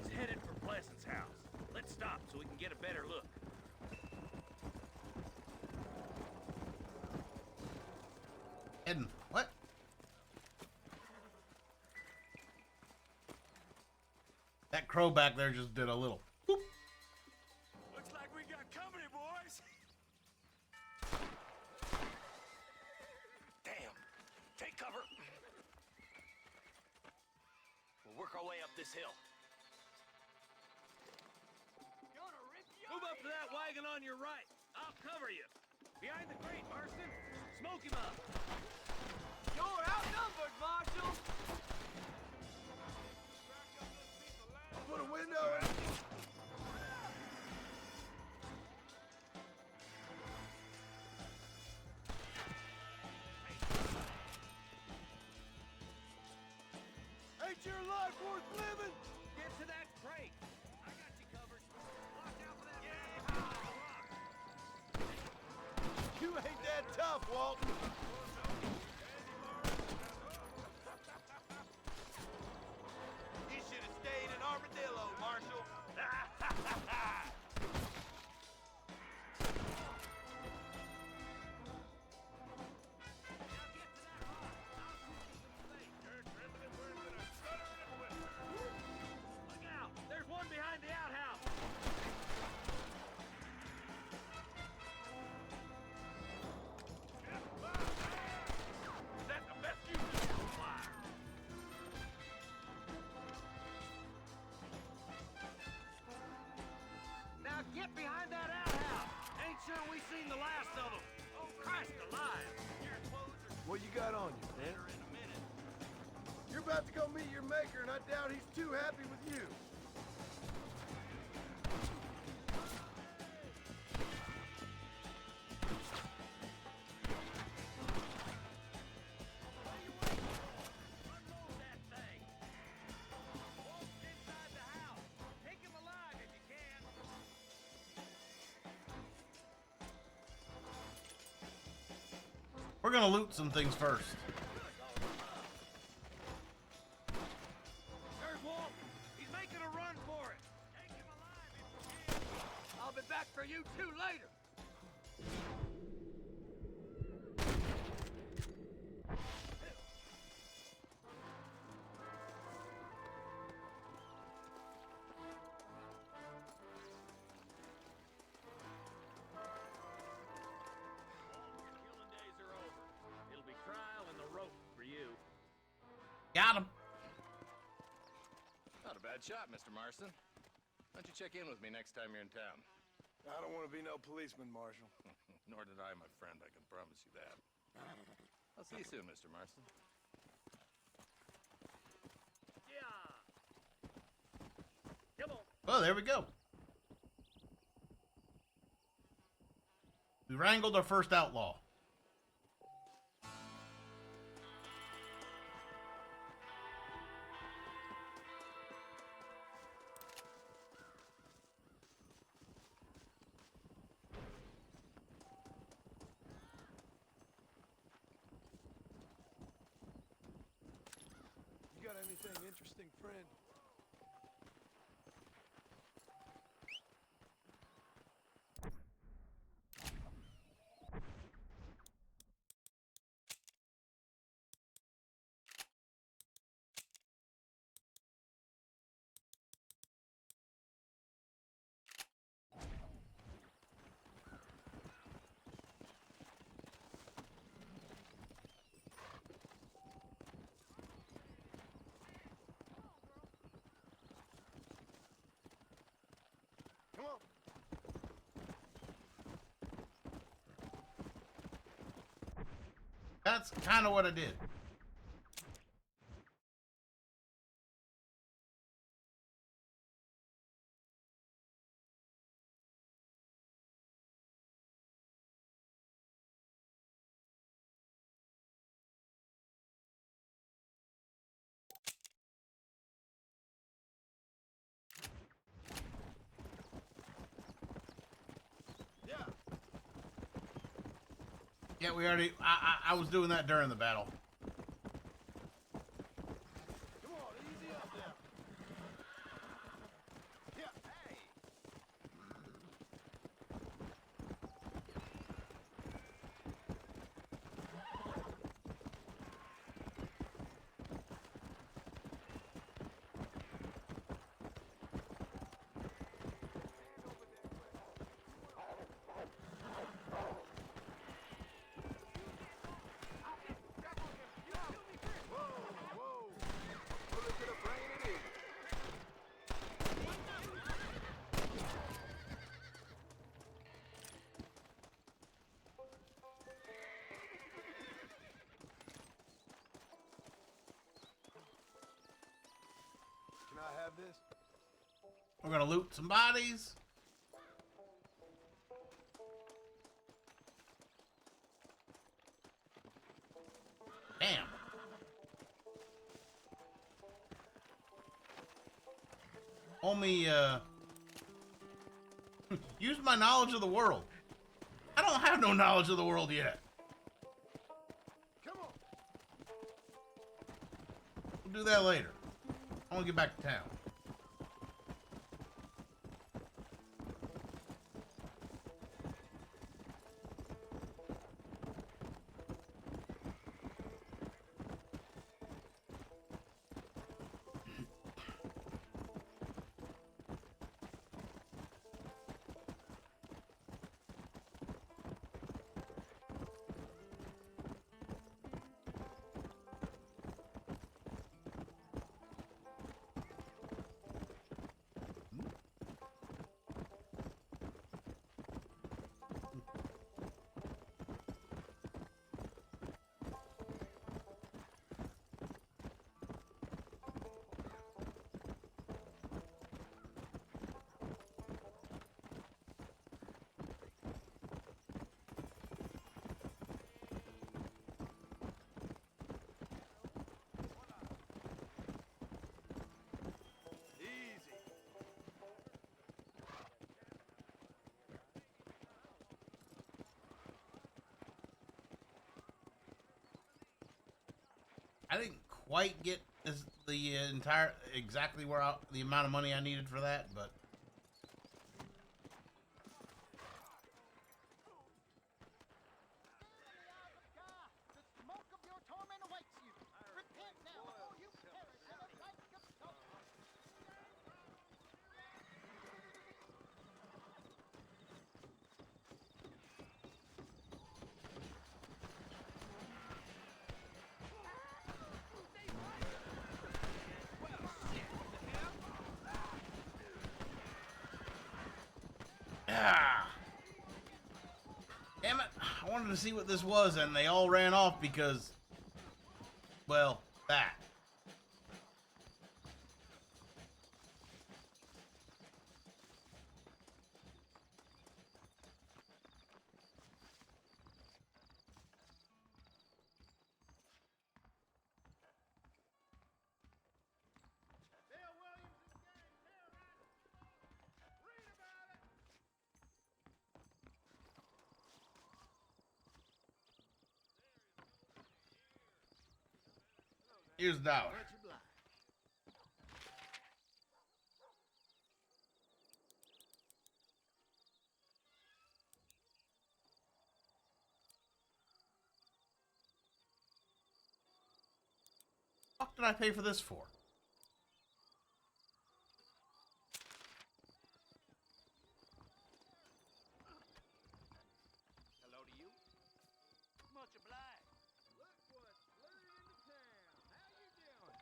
He's headed for Pleasant's house. Let's stop so we can get a better look. Hidden. What? That crow back there just did a little boop. Looks like we got company, boys. Damn. Take cover. We'll work our way up this hill. Move up to that wagon on your right. I'll cover you. Behind the crate, Marston. Smoke him up. You're outnumbered, Marshal. Put a window in. Ain't your life worth living? Get to that crate. I got you covered. Watch out for that. You ain't that tough, Walton. You should have stayed in Armadillo, Marshal. Look out! There's one behind the outhouse. Is that the best you can do? Fire. Now get behind that outhouse. Ain't sure we seen the last of them. Oh, Christ alive. Your clothes are What you got on you, man? in a minute. You're about to go meet your maker, and I doubt he's too happy with you. Unload that thing. Walt's inside the house. Take him alive if you can. We're gonna loot some things first. There's Walt. He's making a run for it. Take him alive if you can. I'll be back for you two later. Your killing days are over. It'll be trial and the rope for you. Got him. Not a bad shot, Mr. Marston. Why don't you check in with me next time you're in town? I don't want to be no policeman, Marshal. Nor did I, my friend. I can promise you that. I'll see you soon, Mr. Marston. Yeah. Come on. Oh, there we go. We wrangled our first outlaw. You got anything interesting, friend? Come on. That's kind of what I did. Yeah, we already. I was doing that during the battle. Come on, easy up there. Yeah, hey. Can I have this? We're gonna loot some bodies. Damn. Only, use my knowledge of the world. I don't have no knowledge of the world yet. Come on. We'll do that later. I want to get back to town. I didn't quite get the entire exactly where the amount of money I needed for that, but damn it, I wanted to see what this was, and they all ran off because, well, that. Here's the dollar. What did I pay for this for? Hello to you. Much obliged. Look what's flooded into town. How you doing?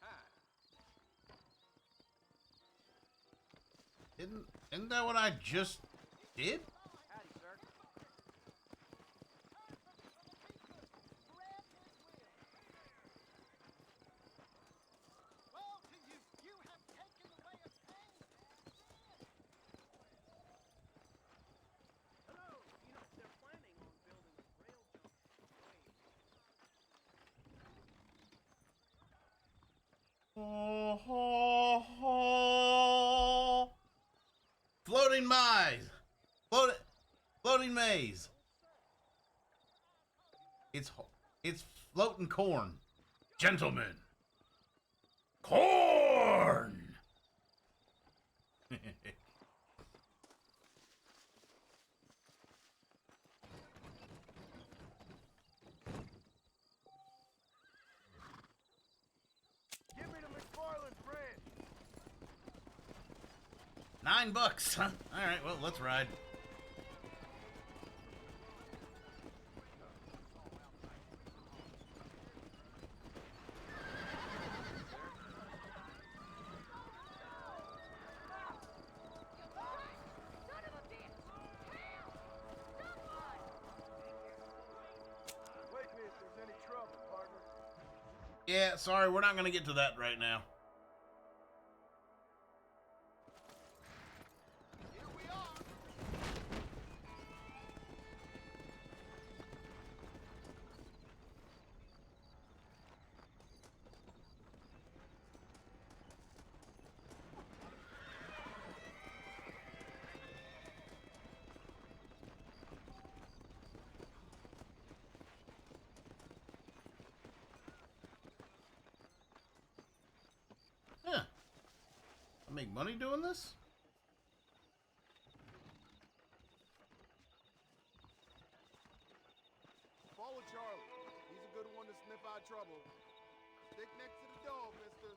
Hi. Isn't that what I just did? Howdy, sir. Well, to you, you have taken the way of pain. Hello. You know, they're planning on building a rail junction. Floating maze. Floating maze. It's floating corn. Gentlemen. Corn. Give me the MacFarland Ranch. $9, huh? All right, well, let's ride. Wake me if there's any trouble, partner. Yeah, sorry, we're not going to get to that right now. Yeah. I make money doing this? Follow Charlie. He's a good one to sniff out trouble. Stick next to the dog, mister.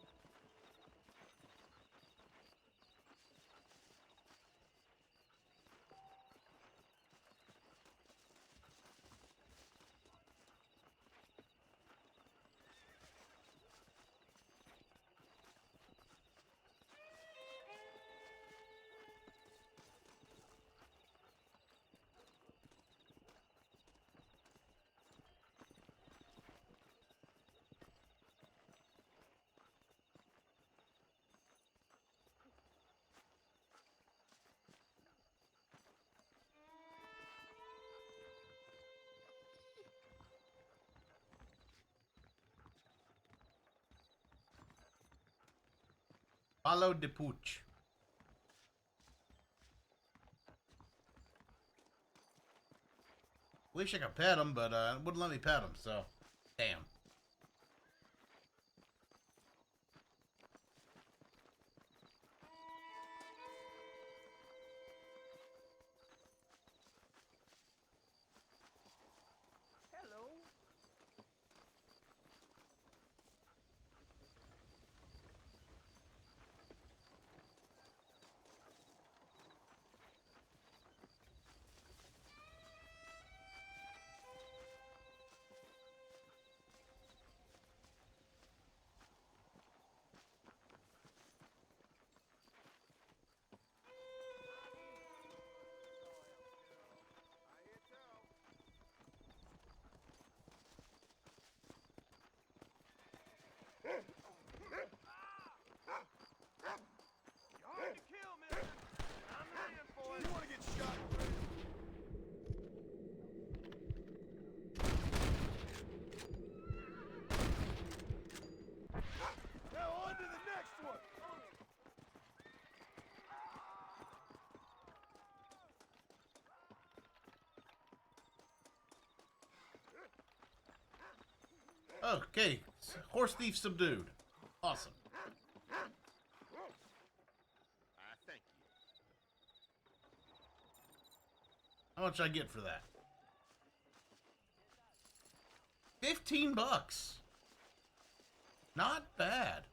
Follow the pooch. Wish I could pet him, but it wouldn't let me pet him, so damn. Hello. You're hard to kill, mister. I'm the man for it. You want to get shot? Now on to the next one. Okay, horse thief subdued. Awesome. Thank you. How much I get for that? $15. Not bad.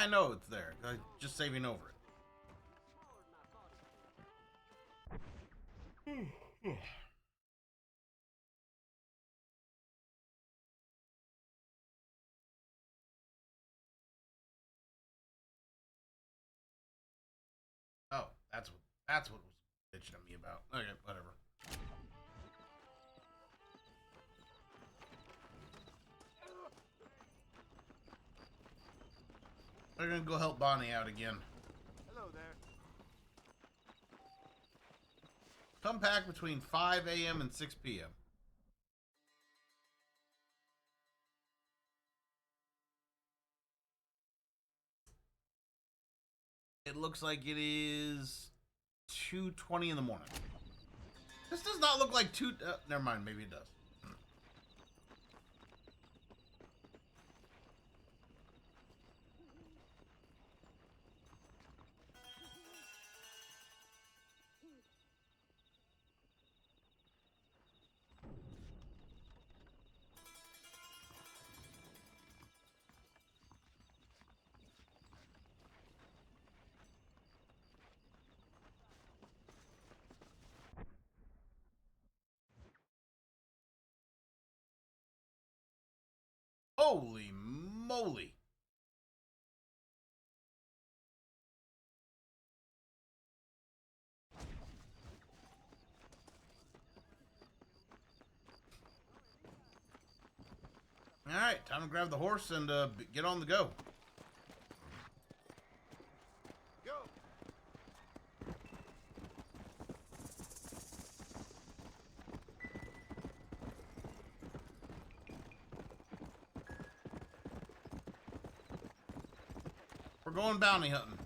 I know it's there. I'm just saving over it. Oh, that's what was bitching at me about. Okay, whatever. We're gonna go help Bonnie out again. Hello there. Come back between 5 a.m. and 6 p.m. It looks like it is 2:20 in the morning. This does not look like never mind, maybe it does. Holy moly. All right, time to grab the horse and get on the go. Go. We're going bounty hunting.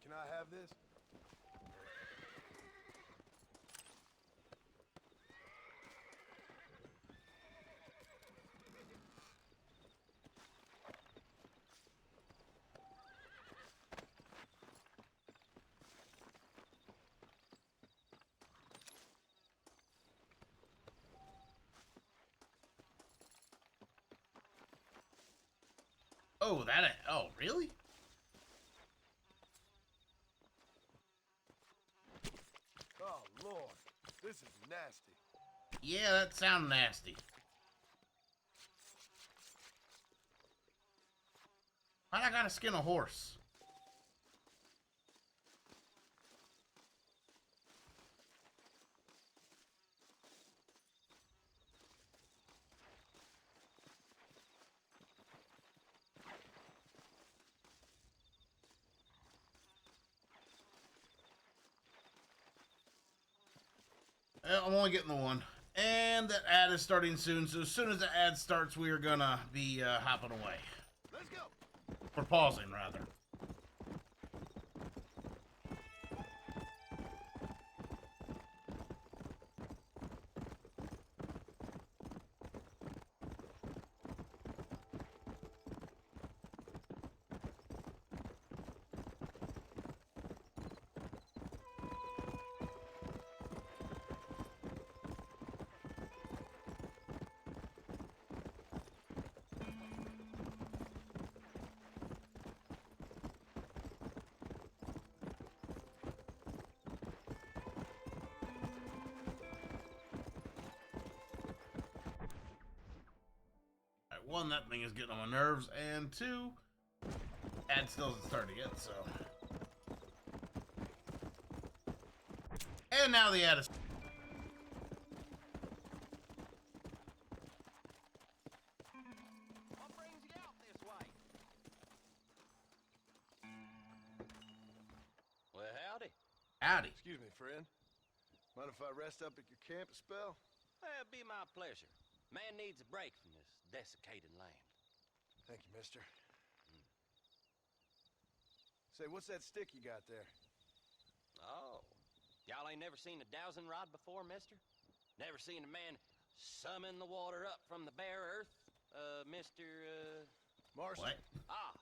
Can I have this? Oh, oh, really? Oh, Lord. This is nasty. Yeah, that sounds nasty. Why'd I gotta skin a horse? I'm only getting the one. And that ad is starting soon, so as soon as the ad starts, we are gonna be hopping away. Let's go. We're pausing, rather. One, that thing is getting on my nerves, and two, ad still hasn't started yet, so. And now the ad is. What brings you out this way? Well, howdy. Howdy. Excuse me, friend. Mind if I rest up at your camp a spell? Well, it'd be my pleasure. Man needs a break from this desiccated land. Thank you, mister. Say, what's that stick you got there? Oh. Y'all ain't never seen a dowsing rod before, mister? Never seen a man summon the water up from the bare earth? Mr. Marshall. What? Ah.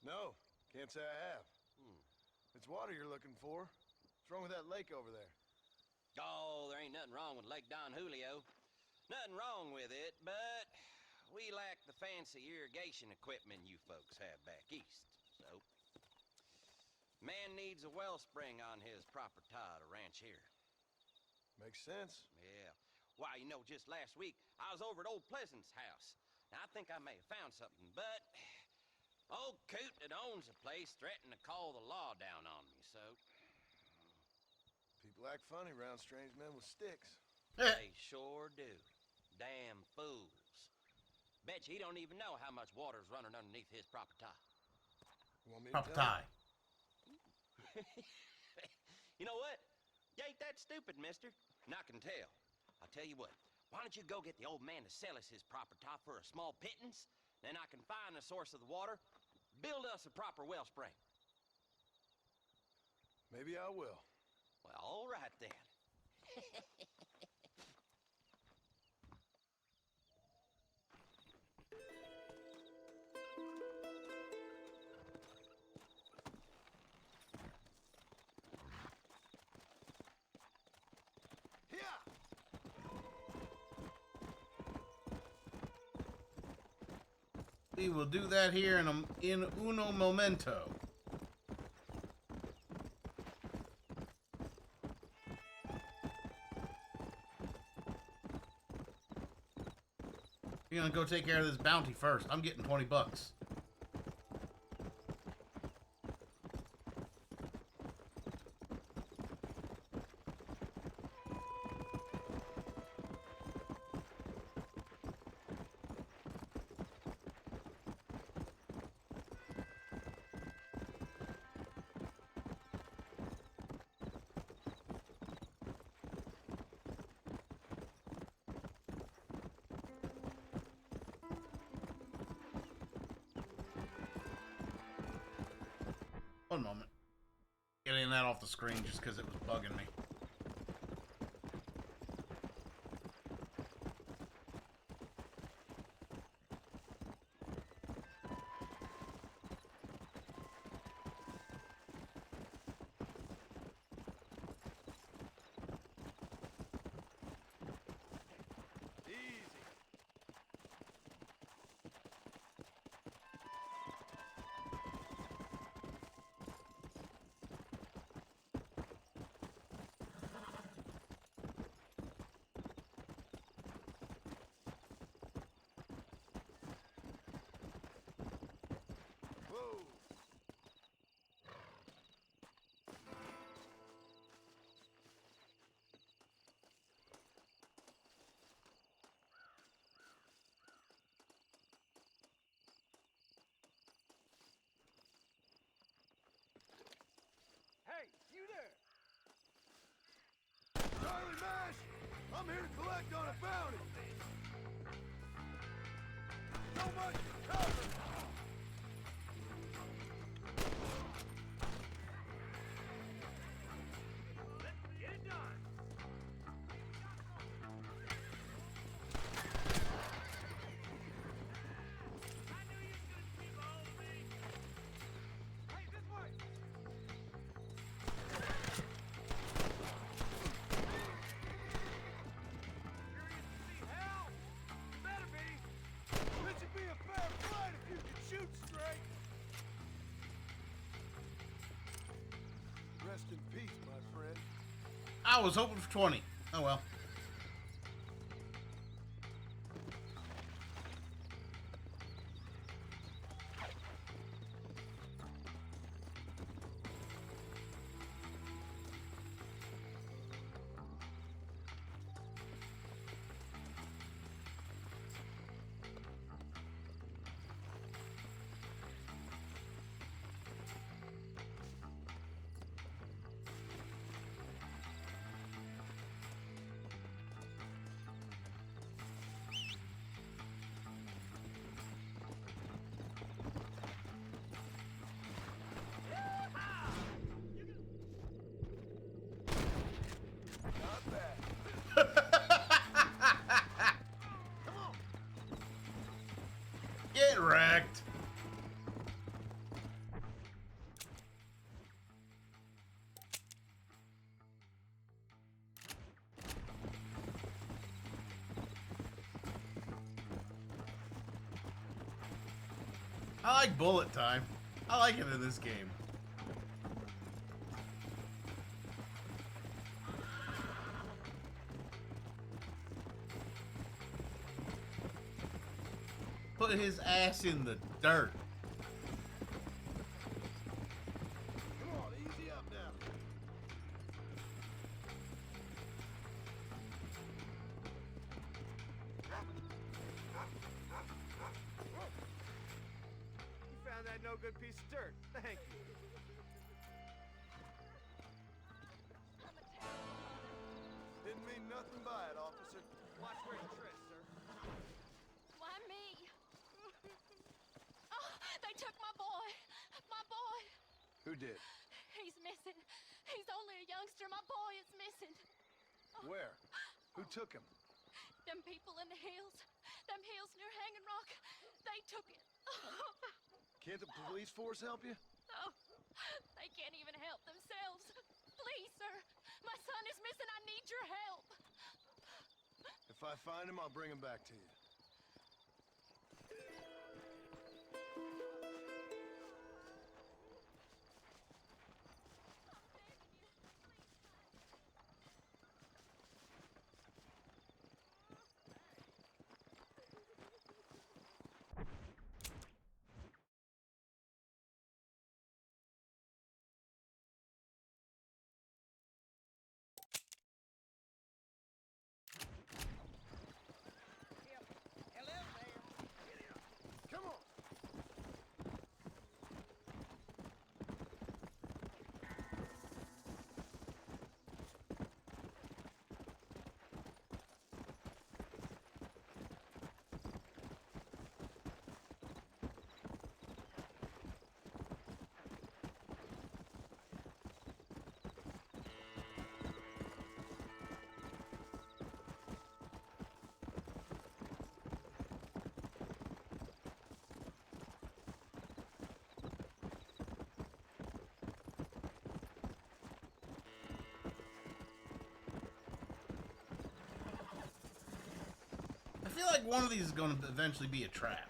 No, can't say I have. It's water you're looking for. What's wrong with that lake over there? Oh, there ain't nothing wrong with Lake Don Julio. Nothing wrong with it, but we lack the fancy irrigation equipment you folks have back east, so... Man needs a wellspring on his property to ranch here. Makes sense. Yeah. Why, you know, just last week, I was over at old Pleasant's house. Now, I think I may have found something, but... Old coot that owns the place threatened to call the law down on me, so... People act funny around strange men with sticks. They sure do. Damn fools. Bet you he don't even know how much water's running underneath his property. You want me to Proper tell tie. You know what? You ain't that stupid, mister. And I can tell. I'll tell you what. Why don't you go get the old man to sell us his property for a small pittance? Then I can find the source of the water, build us a proper wellspring. Maybe I will. Well, all right then. We will do that here in uno momento. You're gonna go take care of this bounty first. I'm getting 20 bucks. One moment. Getting that off the screen just because it was bugging me. Whoa! Hey, you there! Charlie Mash! I'm here to collect on a bounty! So much to cover! Let's get it done! I knew you was gonna keep a hold of me! Hey, this way! Curious to see hell? You better be! This should be a fair fight if you can shoot straight! Rest in peace, my friend. I was hoping for 20. Oh well. I like bullet time. I like it in this game. Put his ass in the dirt. Come on, easy up now. You found that no good piece of dirt. Thank you. Didn't mean nothing by it, officer. Watch where you tread, sir. Why me? Oh, they took my boy. My boy. Who did? He's missing. He's only a youngster. My boy is missing. Where? Who took him? Them people in the hills. Them hills near Hanging Rock. They took it. Can't the police force help you? No, they can't even help themselves. Please, sir. My son is missing. I need your help. If I find him, I'll bring him back to you. Come on. I feel like one of these is going to eventually be a trap.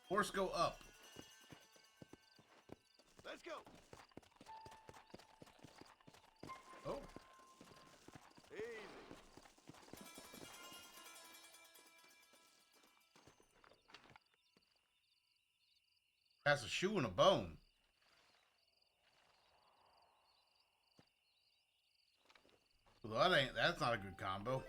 Horse go up. Let's go. Oh. Easy. Has a shoe and a bone. Well, that's not a good combo.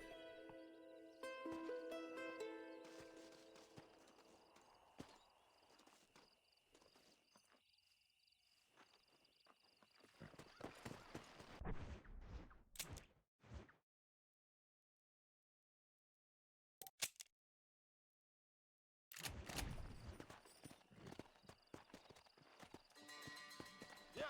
Yeah.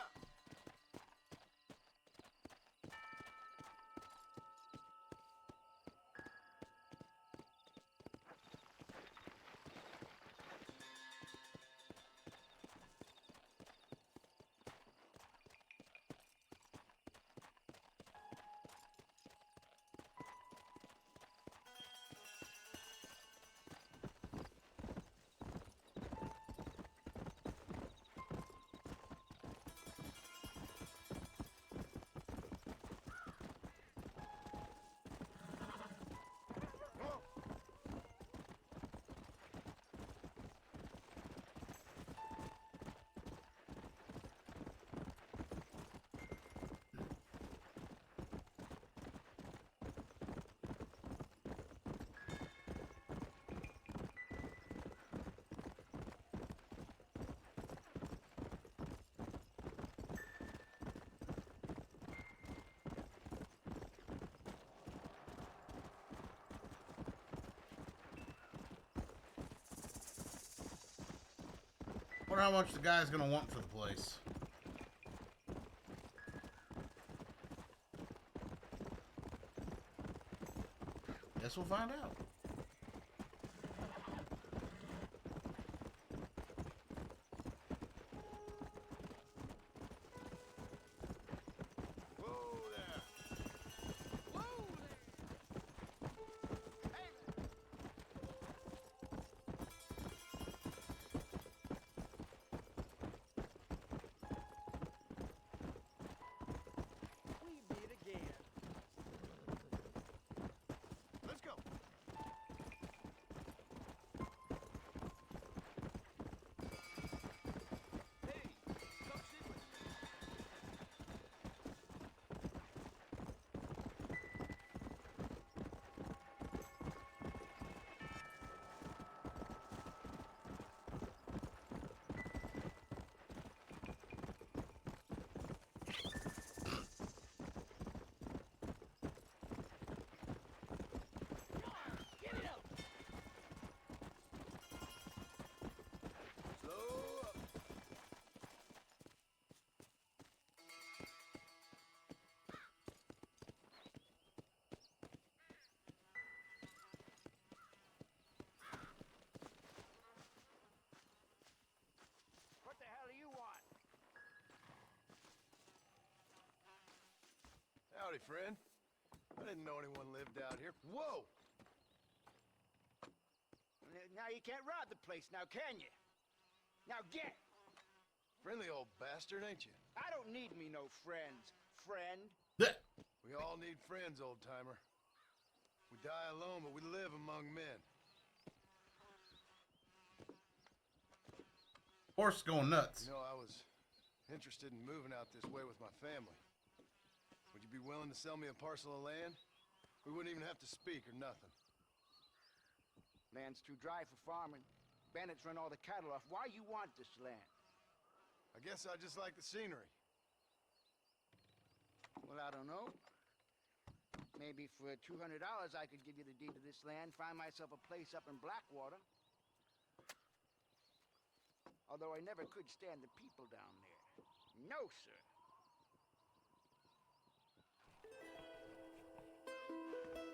Wonder how much the guy's gonna want for the place. Guess we'll find out. What the hell do you want? Howdy, friend. I didn't know anyone lived out here. Whoa! Now you can't rob the place now, can you? Now get! Friendly old bastard, ain't you? I don't need me no friends, friend. We all need friends, old-timer. We die alone, but we live among men. Horse going nuts. You know, I was interested in moving out this way with my family. Would you be willing to sell me a parcel of land? We wouldn't even have to speak or nothing. Land's too dry for farming. Bandits run all the cattle off. Why you want this land? I guess I just like the scenery. Well, I don't know. Maybe for $200 I could give you the deed to this land, find myself a place up in Blackwater. Although I never could stand the people down there. No, sir.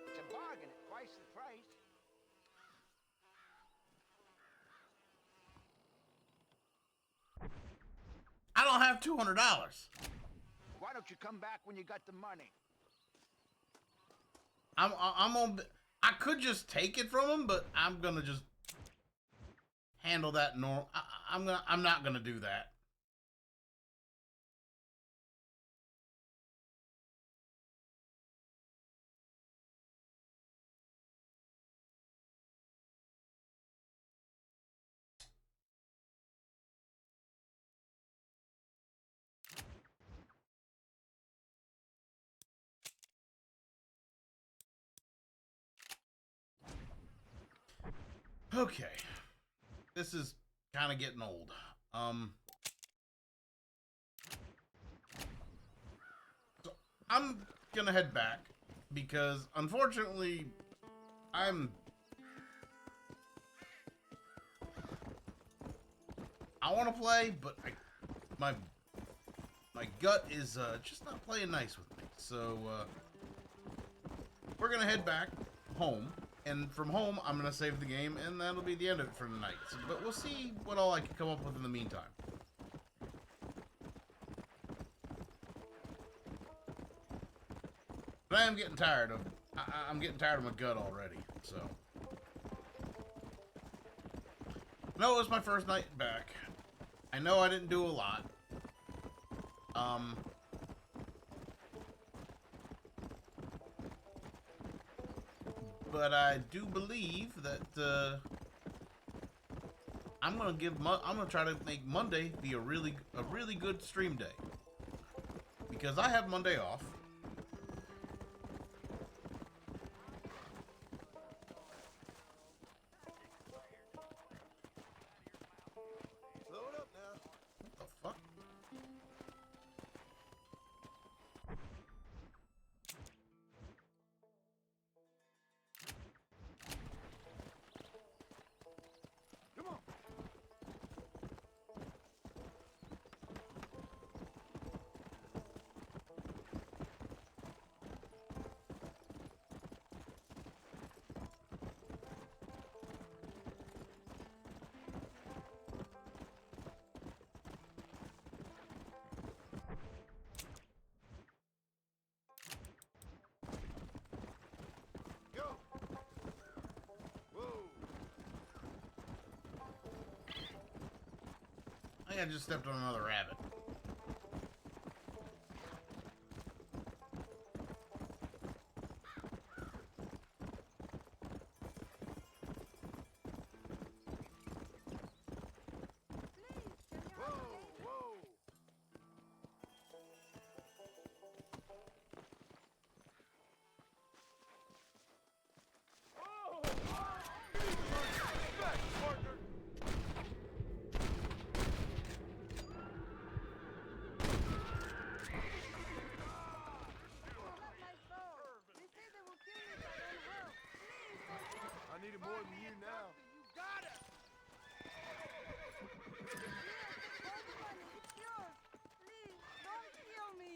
It's a bargain at twice the price. I don't have $200. Why don't you come back when you got the money? I'm on. I could just take it from him, but I'm gonna just handle that normal. I'm not gonna do that. Okay, this is kind of getting old. So I'm gonna head back because unfortunately I want to play, but my gut is just not playing nice with me. So we're gonna head back home. And from home, I'm going to save the game, and that'll be the end of it for tonight. So, but we'll see what all I can come up with in the meantime. But I am getting tired of... I'm getting tired of my gut already, so... No, it was my first night back. I know I didn't do a lot. But I do believe that I'm gonna try to make Monday be a really good stream day because I have Monday off. Load up now. What the fuck? I think I just stepped on another rabbit. I need it more than you now. You got it! Here, take all the money. It's yours. Please, don't kill me.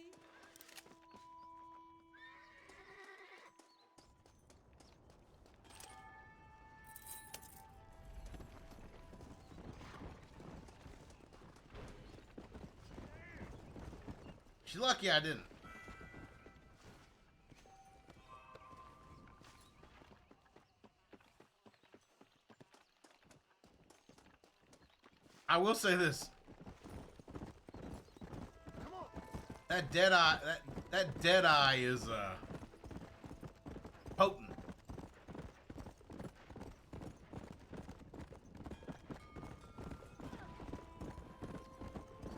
She's lucky I didn't. I will say this. That dead eye, that dead eye is potent.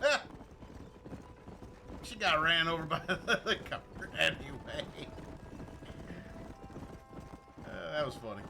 Ah! She got ran over by the helicopter anyway. That was funny.